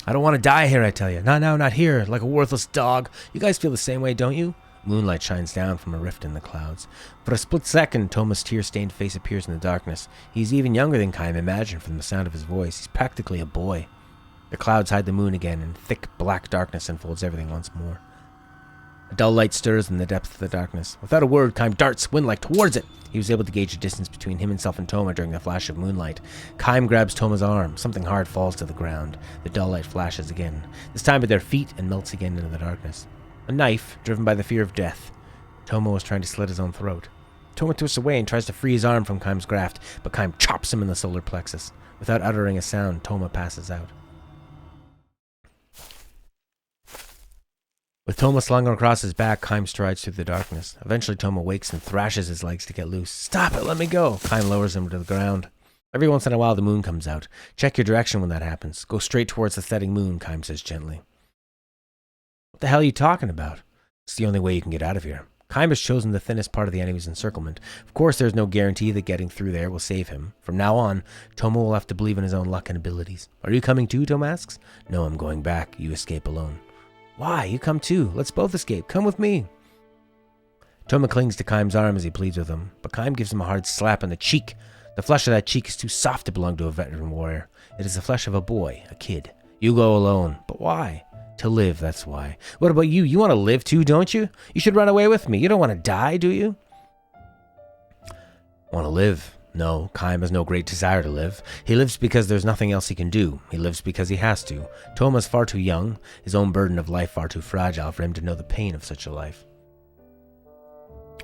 I don't want to die here, I tell you. Not now, not here, like a worthless dog. You guys feel the same way, don't you? Moonlight shines down from a rift in the clouds. For a split second, Toma's tear-stained face appears in the darkness. He's even younger than Kaim imagined from the sound of his voice. He's practically a boy. The clouds hide the moon again, and thick black darkness enfolds everything once more. A dull light stirs in the depths of the darkness. Without a word, Kaim darts, wind-like, towards it. He was able to gauge the distance between himself and Toma during the flash of moonlight. Kaim grabs Toma's arm. Something hard falls to the ground. The dull light flashes again, this time at their feet, and melts again into the darkness. A knife, driven by the fear of death. Toma was trying to slit his own throat. Toma twists away and tries to free his arm from Kaim's grasp, but Kaim chops him in the solar plexus. Without uttering a sound, Toma passes out. With Toma slung across his back, Kaim strides through the darkness. Eventually, Toma wakes and thrashes his legs to get loose. Stop it, let me go! Kaim lowers him to the ground. Every once in a while, the moon comes out. Check your direction when that happens. Go straight towards the setting moon, Kaim says gently. What the hell are you talking about? It's the only way you can get out of here. Kaim has chosen the thinnest part of the enemy's encirclement. Of course, there's no guarantee that getting through there will save him. From now on, Toma will have to believe in his own luck and abilities. Are you coming too, Toma asks. No, I'm going back. You escape alone. Why? You come too. Let's both escape. Come with me. Toma clings to Kaim's arm as he pleads with him, but Kaim gives him a hard slap on the cheek. The flesh of that cheek is too soft to belong to a veteran warrior. It is the flesh of a boy, a kid. You go alone. But why? To live, that's why. What about you? You want to live too, don't you? You should run away with me. You don't want to die, do you? Want to live? No, Kaim has no great desire to live. He lives because there's nothing else he can do. He lives because he has to. Toma's far too young, his own burden of life far too fragile for him to know the pain of such a life.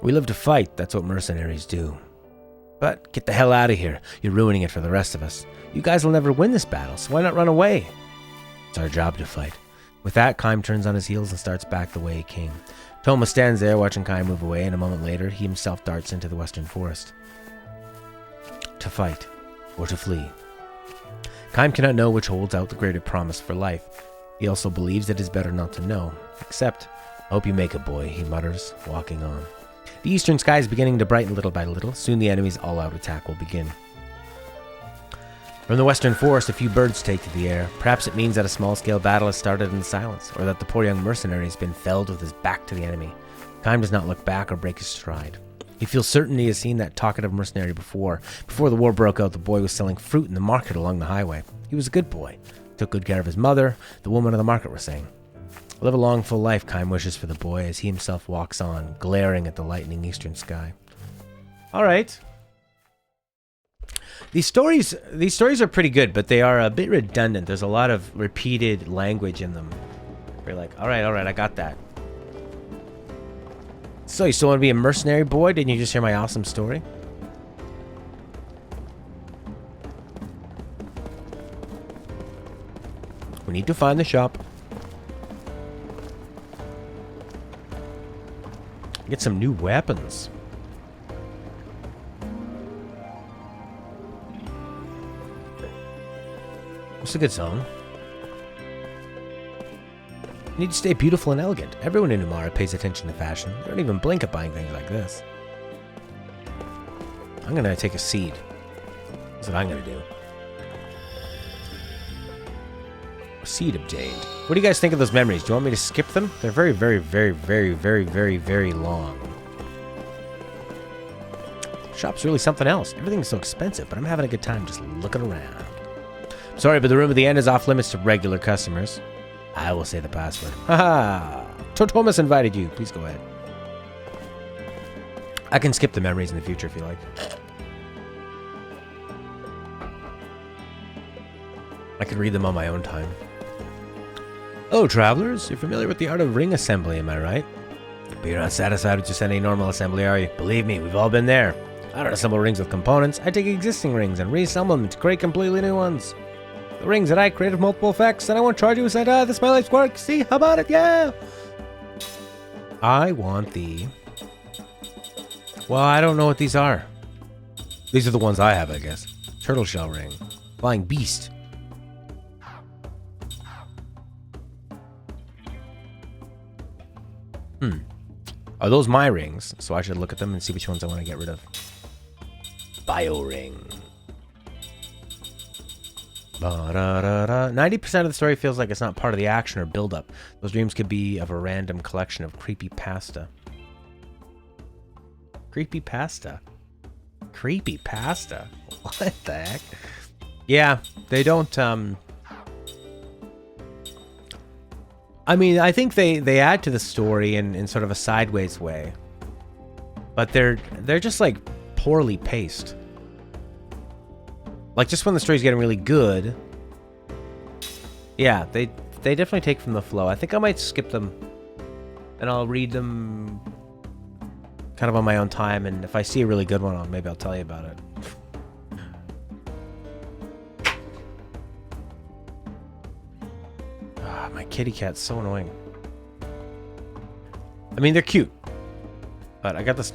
We live to fight, that's what mercenaries do. But get the hell out of here. You're ruining it for the rest of us. You guys will never win this battle, so why not run away? It's our job to fight. With that, Kaim turns on his heels and starts back the way he came. Toma stands there watching Kaim move away, and a moment later, he himself darts into the western forest. To fight, or to flee. Kaim cannot know which holds out the greater promise for life. He also believes it is better not to know. Except, I hope you make it, boy, he mutters, walking on. The eastern sky is beginning to brighten little by little. Soon the enemy's all-out attack will begin. From the western forest, a few birds take to the air. Perhaps it means that a small-scale battle has started in the silence, or that the poor young mercenary has been felled with his back to the enemy. Kime does not look back or break his stride. He feels certain he has seen that talkative mercenary before. Before the war broke out, the boy was selling fruit in the market along the highway. He was a good boy. Took good care of his mother, the woman of the market was saying. Live a long, full life, Kime wishes for the boy as he himself walks on, glaring at the lightening eastern sky. All right. These stories are pretty good, but they are a bit redundant. There's a lot of repeated language in them. You're like, all right, I got that. So, you still want to be a mercenary boy? Didn't you just hear my awesome story? We need to find the shop. Get some new weapons. It's a good zone. You need to stay beautiful and elegant. Everyone in Umara pays attention to fashion. They don't even blink at buying things like this. I'm gonna take a seed. That's what I'm gonna do. A seed obtained. What do you guys think of those memories? Do you want me to skip them? They're very, very, very, very, very, very, very long. Shop's really something else. Everything's so expensive, but I'm having a good time just looking around. Sorry, but the room at the end is off limits to regular customers. I will say the password. Haha! Totomus invited you. Please go ahead. I can skip the memories in the future if you like. I can read them on my own time. Oh, travelers, you're familiar with the art of ring assembly, am I right? But you're not satisfied with just any normal assembly, are you? Believe me, we've all been there. I don't assemble rings with components. I take existing rings and reassemble them to create completely new ones. The rings that I create have multiple effects, and I won't charge you a cent. This is my life's work. See, how about it? Yeah! I want the... Well, I don't know what these are. These are the ones I have, I guess. Turtle shell ring. Flying beast. Are those my rings? So I should look at them and see which ones I want to get rid of. Bio ring. 90% of the story feels like it's not part of the action or build-up. Those dreams could be of a random collection of creepy pasta. Creepy pasta? Creepy pasta? What the heck? Yeah, they don't, I mean, I think they add to the story in sort of a sideways way. But they're just, like, poorly paced. Like, just when the story's getting really good. Yeah, they definitely take from the flow. I think I might skip them. And I'll read them kind of on my own time. And if I see a really good one, maybe I'll tell you about it. My kitty cat's so annoying. I mean, they're cute. But I got this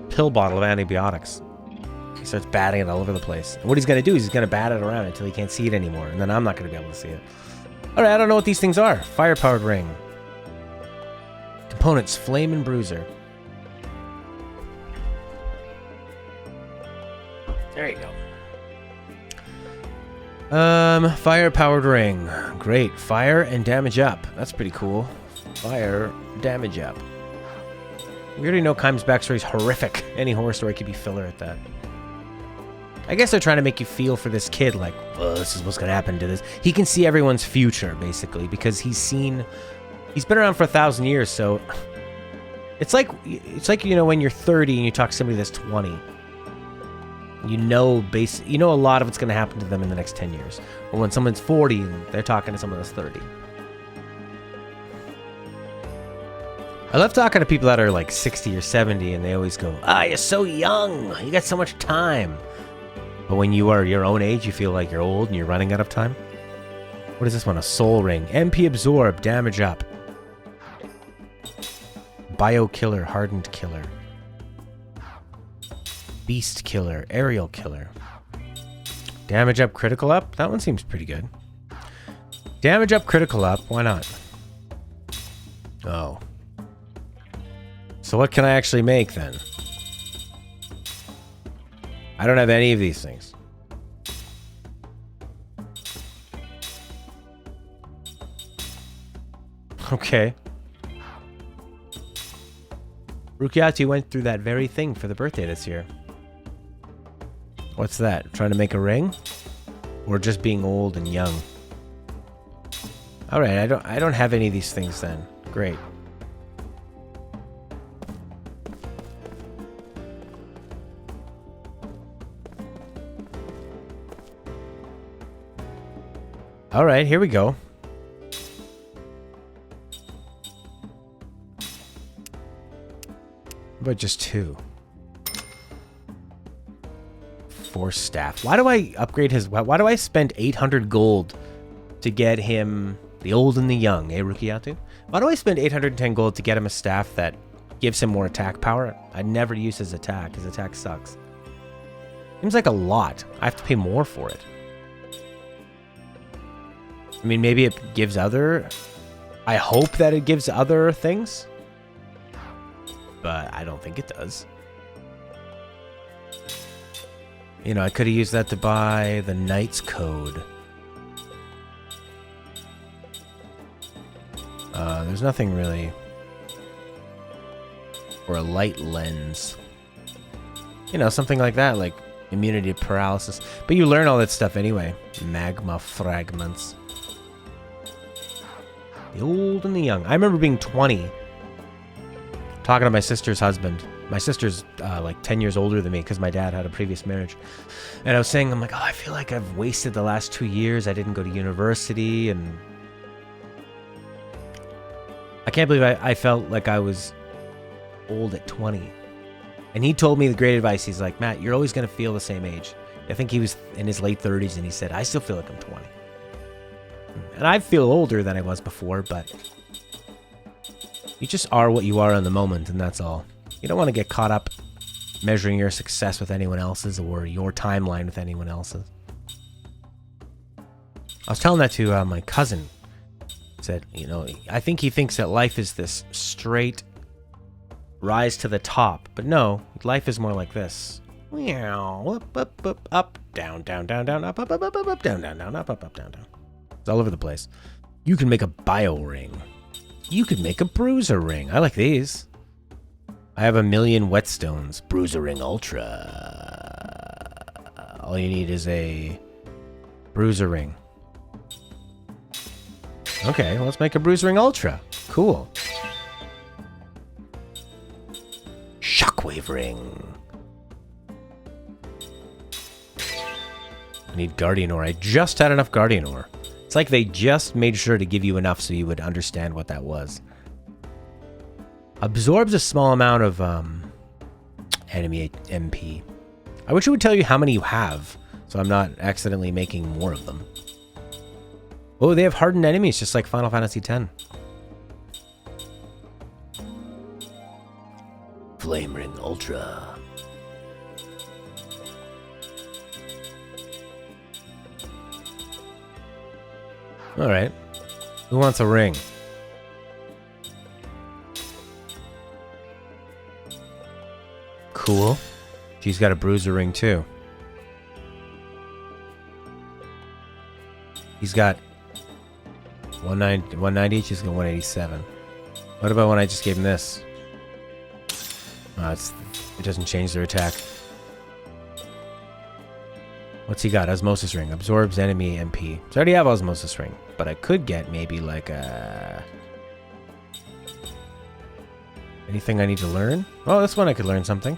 pill bottle of antibiotics. He starts batting it all over the place. And what he's going to do is he's going to bat it around until he can't see it anymore. And then I'm not going to be able to see it. Alright, I don't know what these things are. Fire-powered ring. Components, flame and bruiser. There you go. Fire-powered ring. Great. Fire and damage up. That's pretty cool. Fire, damage up. We already know Kime's backstory is horrific. Any horror story could be filler at that. I guess they're trying to make you feel for this kid, like, well, this is what's going to happen to this. He can see everyone's future, basically, because he's been around for 1,000 years, so it's like, you know, when you're 30 and you talk to somebody that's 20, you know a lot of what's going to happen to them in the next 10 years. Or when someone's 40 and they're talking to someone that's 30. I love talking to people that are like 60 or 70 and they always go, you're so young, you got so much time. But when you are your own age, you feel like you're old and you're running out of time. What is this one? A soul ring. MP absorb, damage up. Bio killer, hardened killer. Beast killer, aerial killer. Damage up, critical up? That one seems pretty good. Damage up, critical up, why not? Oh. So what can I actually make then? I don't have any of these things. Okay. Rukiatu went through that very thing for the birthday this year. What's that? Trying to make a ring? Or just being old and young? Alright, I don't have any of these things then. Great. Alright, here we go. How about just 2? 4 staff. Why do I upgrade his... Why do I spend 800 gold to get him the old and the young, eh, Rukiatu? Why do I spend 810 gold to get him a staff that gives him more attack power? I never use his attack. His attack sucks. Seems like a lot. I have to pay more for it. I mean, maybe it gives other... I hope that it gives other things. But I don't think it does. You know, I could have used that to buy the Knight's Code. There's nothing really. Or a light lens. You know, something like that, like immunity to paralysis. But you learn all that stuff anyway. Magma fragments. The old and the young. I remember being 20. Talking to my sister's husband. My sister's like 10 years older than me because my dad had a previous marriage. And I was saying, I'm like, oh, I feel like I've wasted the last 2 years. I didn't go to university. And I can't believe I felt like I was old at 20. And he told me the great advice. He's like, Matt, you're always going to feel the same age. I think he was in his late 30s and he said, I still feel like I'm 20. And I feel older than I was before, but you just are what you are in the moment, and that's all. You don't want to get caught up measuring your success with anyone else's or your timeline with anyone else's. I was telling that to my cousin. Said, you know, I think he thinks that life is this straight rise to the top, but no, life is more like this. Up, up, up, up, down, down, down, down, up, up, up, up, up, down, down, down, up, up, up, down, down. It's all over the place. You can make a bio ring. You could make a bruiser ring. I like these. I have 1,000,000 whetstones. Bruiser ring ultra. All you need is a bruiser ring. Okay, well, let's make a bruiser ring ultra. Cool. Shockwave ring. I need guardian ore. I just had enough guardian ore. It's like they just made sure to give you enough so you would understand what that was. Absorbs a small amount of enemy MP. I wish it would tell you how many you have, so I'm not accidentally making more of them. Oh, they have hardened enemies, just like Final Fantasy X. Flame Ring Ultra. Alright. Who wants a ring? Cool. She's got a bruiser ring too. He's got 190, she's got 187. What about when I just gave him this? It doesn't change their attack. What's he got? Osmosis ring. Absorbs enemy MP. So I already have osmosis ring. But I could get maybe like a... Anything I need to learn? Oh, this one I could learn something.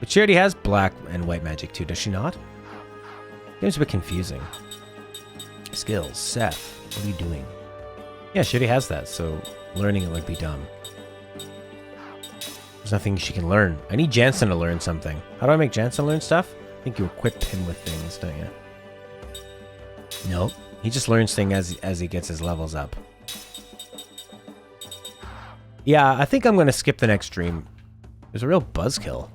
But she already has black and white magic too, does she not? Seems a bit confusing. Skills. Seth. What are you doing? Yeah, she already has that, so learning it would be dumb. There's nothing she can learn. I need Jansen to learn something. How do I make Jansen learn stuff? I think you equip him with things, don't you? Nope. He just learns things as he gets his levels up. Yeah, I think I'm going to skip the next stream. There's a real buzzkill.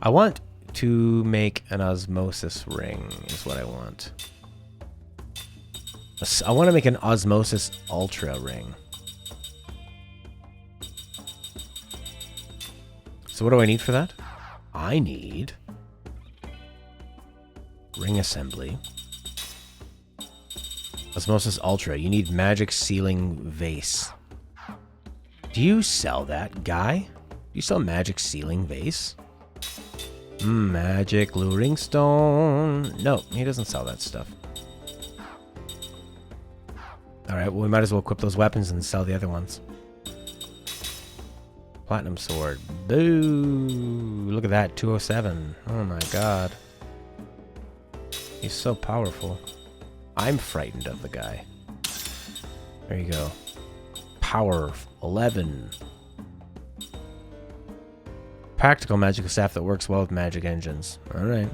I want to make an osmosis ring, is what I want. I want to make an osmosis ultra ring. So what do I need for that? I need ring assembly. Osmosis ultra. You need magic sealing vase. Do you sell that, guy? Do you sell magic sealing vase? Magic luring stone. No, he doesn't sell that stuff. Alright, well, we might as well equip those weapons and sell the other ones. Platinum sword. Boo! Look at that, 207. Oh my god. He's so powerful. I'm frightened of the guy. There you go. Power 11. Practical magical staff that works well with magic engines. Alright.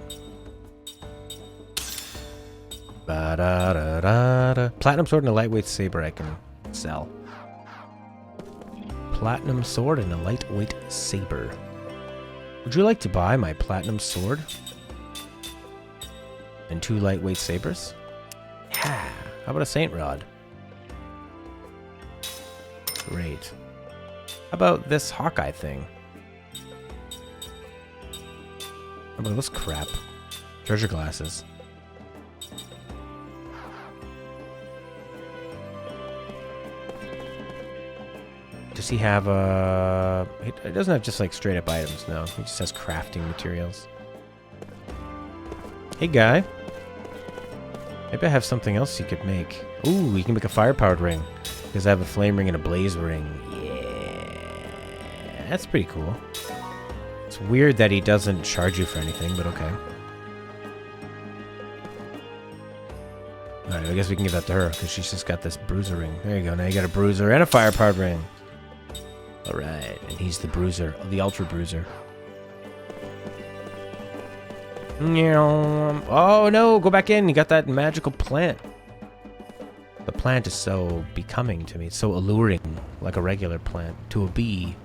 Ba-da-da-da-da. Platinum sword and a lightweight saber I can sell. Platinum sword and a lightweight saber. Would you like to buy my platinum sword? And 2 lightweight sabers? Yeah. How about a Saint Rod? Great. How about this Hawkeye thing? How about this crap? Treasure glasses. Does he have a... It doesn't have just like straight up items, no. He just has crafting materials. Hey guy. Maybe I have something else you could make. Ooh, you can make a fire-powered ring. Because I have a flame ring and a blaze ring. Yeah. That's pretty cool. It's weird that he doesn't charge you for anything, but okay. Alright, I guess we can give that to her, because she's just got this bruiser ring. There you go, now you got a bruiser and a fire-powered ring. Alright, and he's the bruiser, the ultra bruiser. Oh no, go back in, you got that magical plant. The plant is so becoming to me, it's so alluring, like a regular plant, to a bee.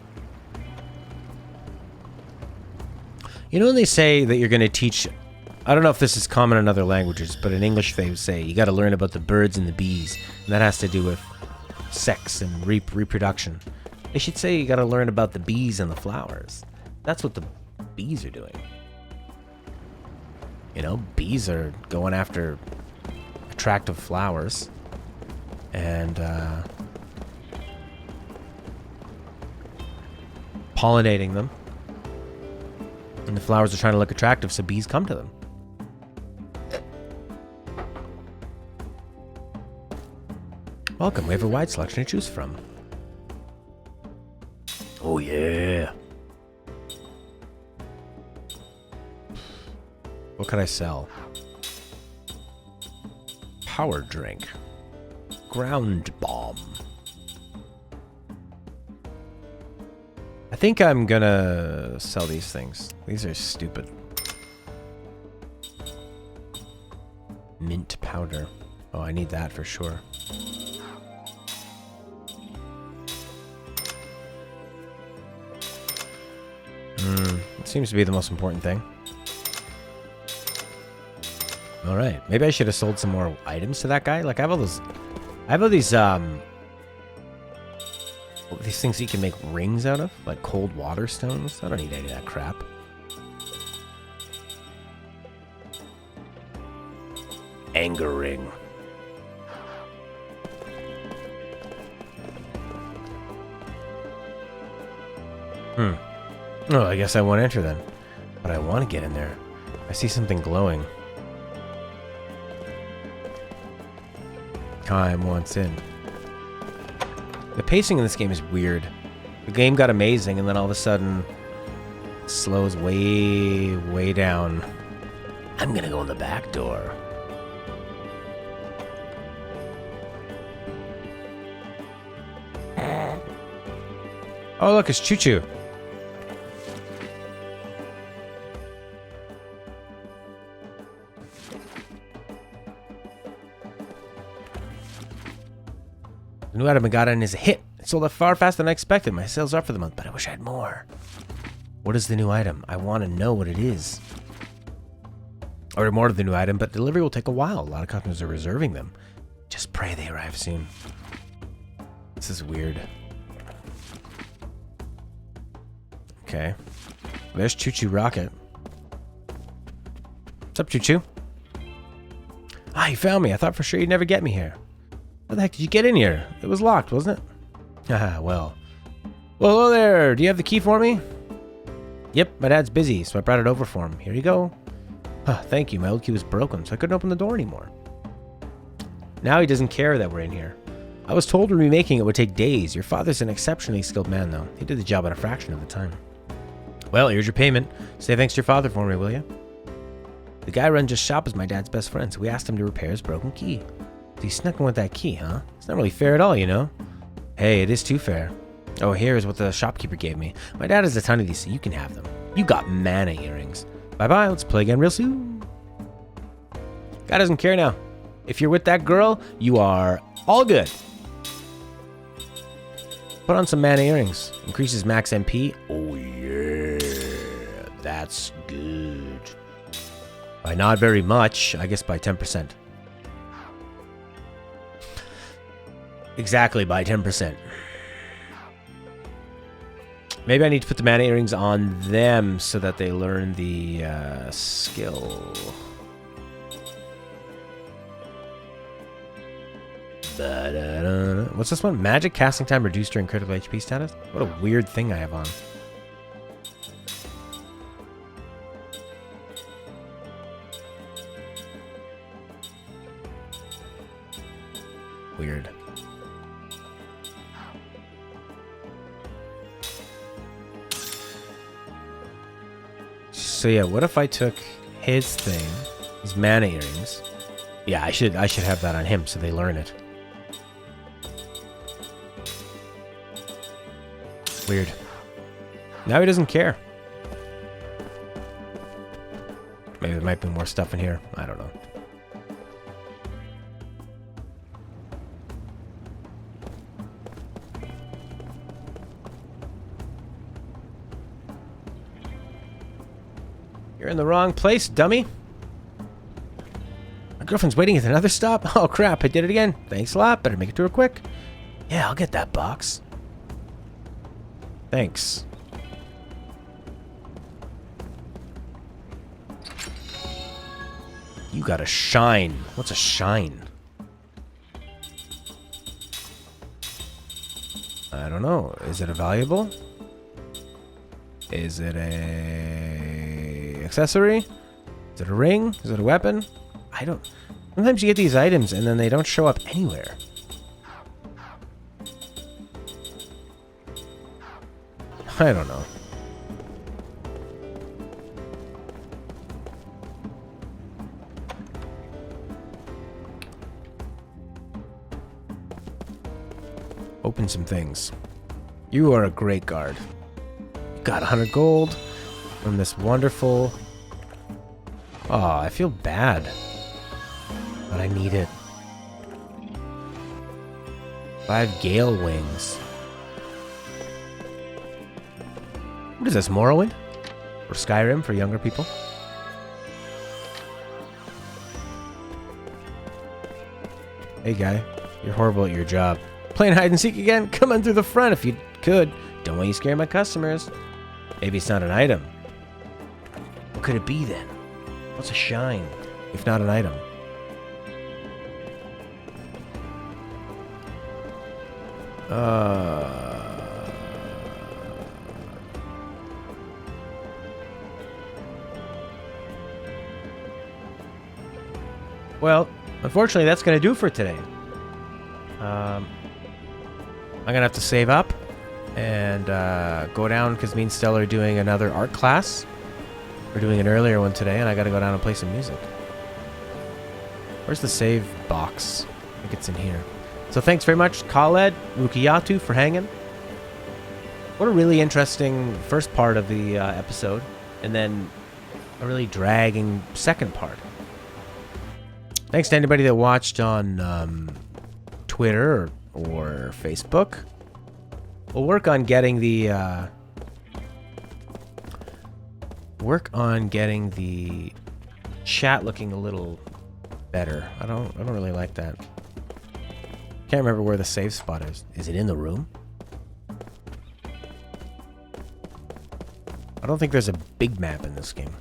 You know when they say that you're going to teach, I don't know if this is common in other languages, but in English they say you got to learn about the birds and the bees, and that has to do with sex and reproduction. They should say you got to learn about the bees and the flowers. That's what the bees are doing. You know, bees are going after attractive flowers and pollinating them. And the flowers are trying to look attractive, so bees come to them. Welcome, we have a wide selection to choose from. Oh yeah. What could I sell? Power drink. Ground bomb. I think I'm gonna sell these things. These are stupid. Mint powder. Oh, I need that for sure. It seems to be the most important thing. Alright, maybe I should have sold some more items to that guy. Like, I have all these things you can make rings out of, like cold water stones. I don't need any of that crap. Anger ring. Oh, I guess I won't enter then. But I want to get in there. I see something glowing. Time once in. The pacing in this game is weird. The game got amazing, and then all of a sudden, it slows way, way down. I'm gonna go in the back door. Oh, look, it's Choo Choo. The new item I got in is a hit. It sold out far faster than I expected. My sales are up for the month, but I wish I had more. What is the new item? I want to know what it is. Order more of the new item, but delivery will take a while. A lot of customers are reserving them. Just pray they arrive soon. This is weird. Okay. There's Choo Choo Rocket. What's up, Choo Choo? Ah, you found me. I thought for sure you'd never get me here. How the heck did you get in here? It was locked, wasn't it? Haha, well. Well, hello there. Do you have the key for me? Yep, my dad's busy, so I brought it over for him. Here you go. Thank you. My old key was broken, so I couldn't open the door anymore. Now he doesn't care that we're in here. I was told remaking it would take days. Your father's an exceptionally skilled man, though. He did the job in a fraction of the time. Well, here's your payment. Say thanks to your father for me, will you? The guy running his shop is my dad's best friend, so we asked him to repair his broken key. So he snuck in with that key, huh? It's not really fair at all, you know? Hey, it is too fair. Oh, here's what the shopkeeper gave me. My dad has a ton of these, so you can have them. You got mana earrings. Bye-bye, let's play again real soon. Guy doesn't care now. If you're with that girl, you are all good. Put on some mana earrings. Increases max MP. Oh, yeah. That's good. By not very much, I guess by 10%. Exactly, by 10%. Maybe I need to put the mana earrings on them so that they learn the skill. What's this one? Magic casting time reduced during critical HP status? What a weird thing I have on. Weird. So yeah, what if I took his thing, his mana earrings? Yeah, I should have that on him so they learn it. Weird. Now he doesn't care. Maybe there might be more stuff in here. I don't know. You're in the wrong place, dummy. My girlfriend's waiting at another stop? Oh crap, I did it again. Thanks a lot, better make it to her quick. Yeah, I'll get that box. Thanks. You got a shine. What's a shine? I don't know. Is it a valuable? Is it a accessory? Is it a ring? Is it a weapon? I don't... Sometimes you get these items and then they don't show up anywhere. I don't know. Open some things. You are a great guard. You got 100 gold from this wonderful... Oh, I feel bad. But I need it. 5 gale wings. What is this, Morrowind? Or Skyrim for younger people? Hey guy, you're horrible at your job. Playing hide and seek again? Come on through the front if you could. Don't want you scaring my customers. Maybe it's not an item. What could it be then? What's a shine, if not an item? Well, unfortunately, that's going to do it for today. I'm going to have to save up and go down because me and Stella are doing another art class. We're doing an earlier one today, and I got to go down and play some music. Where's the save box? I think it's in here. So thanks very much, Khaled Rukiyatu, for hanging. What a really interesting first part of the episode, and then a really dragging second part. Thanks to anybody that watched on Twitter or Facebook. We'll work on getting the chat looking a little better. I don't really like that. Can't remember where the save spot is. Is it in the room? I don't think there's a big map in this game.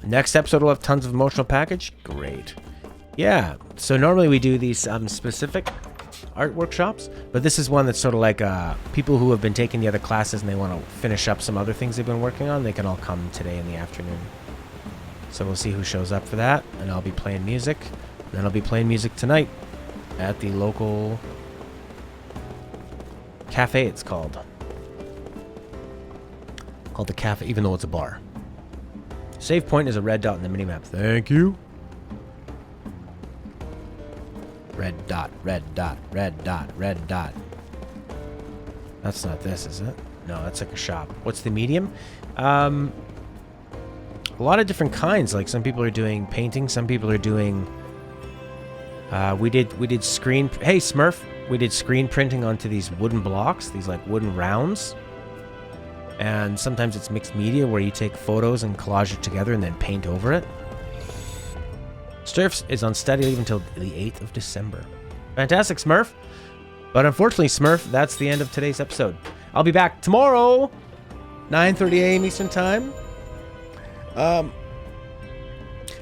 Next episode will have tons of emotional package. Great. Yeah. So normally we do these specific art workshops, but this is one that's sort of like people who have been taking the other classes and they want to finish up some other things they've been working on. They can all come today in the afternoon. So we'll see who shows up for that, and I'll be playing music. And then I'll be playing music tonight at the local cafe, it's called. Called the cafe, even though it's a bar. Save point is a red dot in the minimap. Thank you. Red dot, red dot, red dot, red dot. That's not this, is it? No, that's like a shop. What's the medium? A lot of different kinds. Like some people are doing painting, some people are doing we did screen, hey Smurf, we did screen printing onto these wooden blocks, these like wooden rounds. And sometimes it's mixed media where you take photos and collage it together and then paint over it. Smurf is on study leave until the 8th of December. Fantastic, Smurf. But unfortunately, Smurf, that's the end of today's episode. I'll be back tomorrow, 9:30 a.m. Eastern Time. Let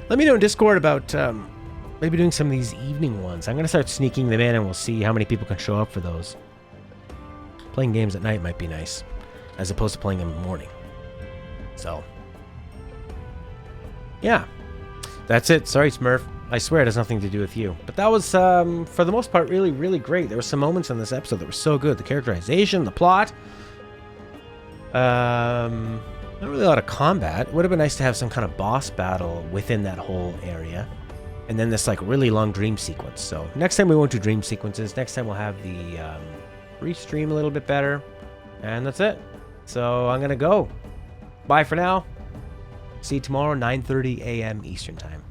me know in Discord about maybe doing some of these evening ones. I'm going to start sneaking them in and we'll see how many people can show up for those. Playing games at night might be nice, as opposed to playing them in the morning. So, yeah. That's it. Sorry, Smurf. I swear it has nothing to do with you. But that was, for the most part, really, really great. There were some moments in this episode that were so good. The characterization, the plot. Not really a lot of combat. It would have been nice to have some kind of boss battle within that whole area. And then this, like, really long dream sequence. So, next time we won't do dream sequences. Next time we'll have the restream a little bit better. And that's it. So, I'm going to go. Bye for now. See you tomorrow, 9:30 a.m. Eastern Time.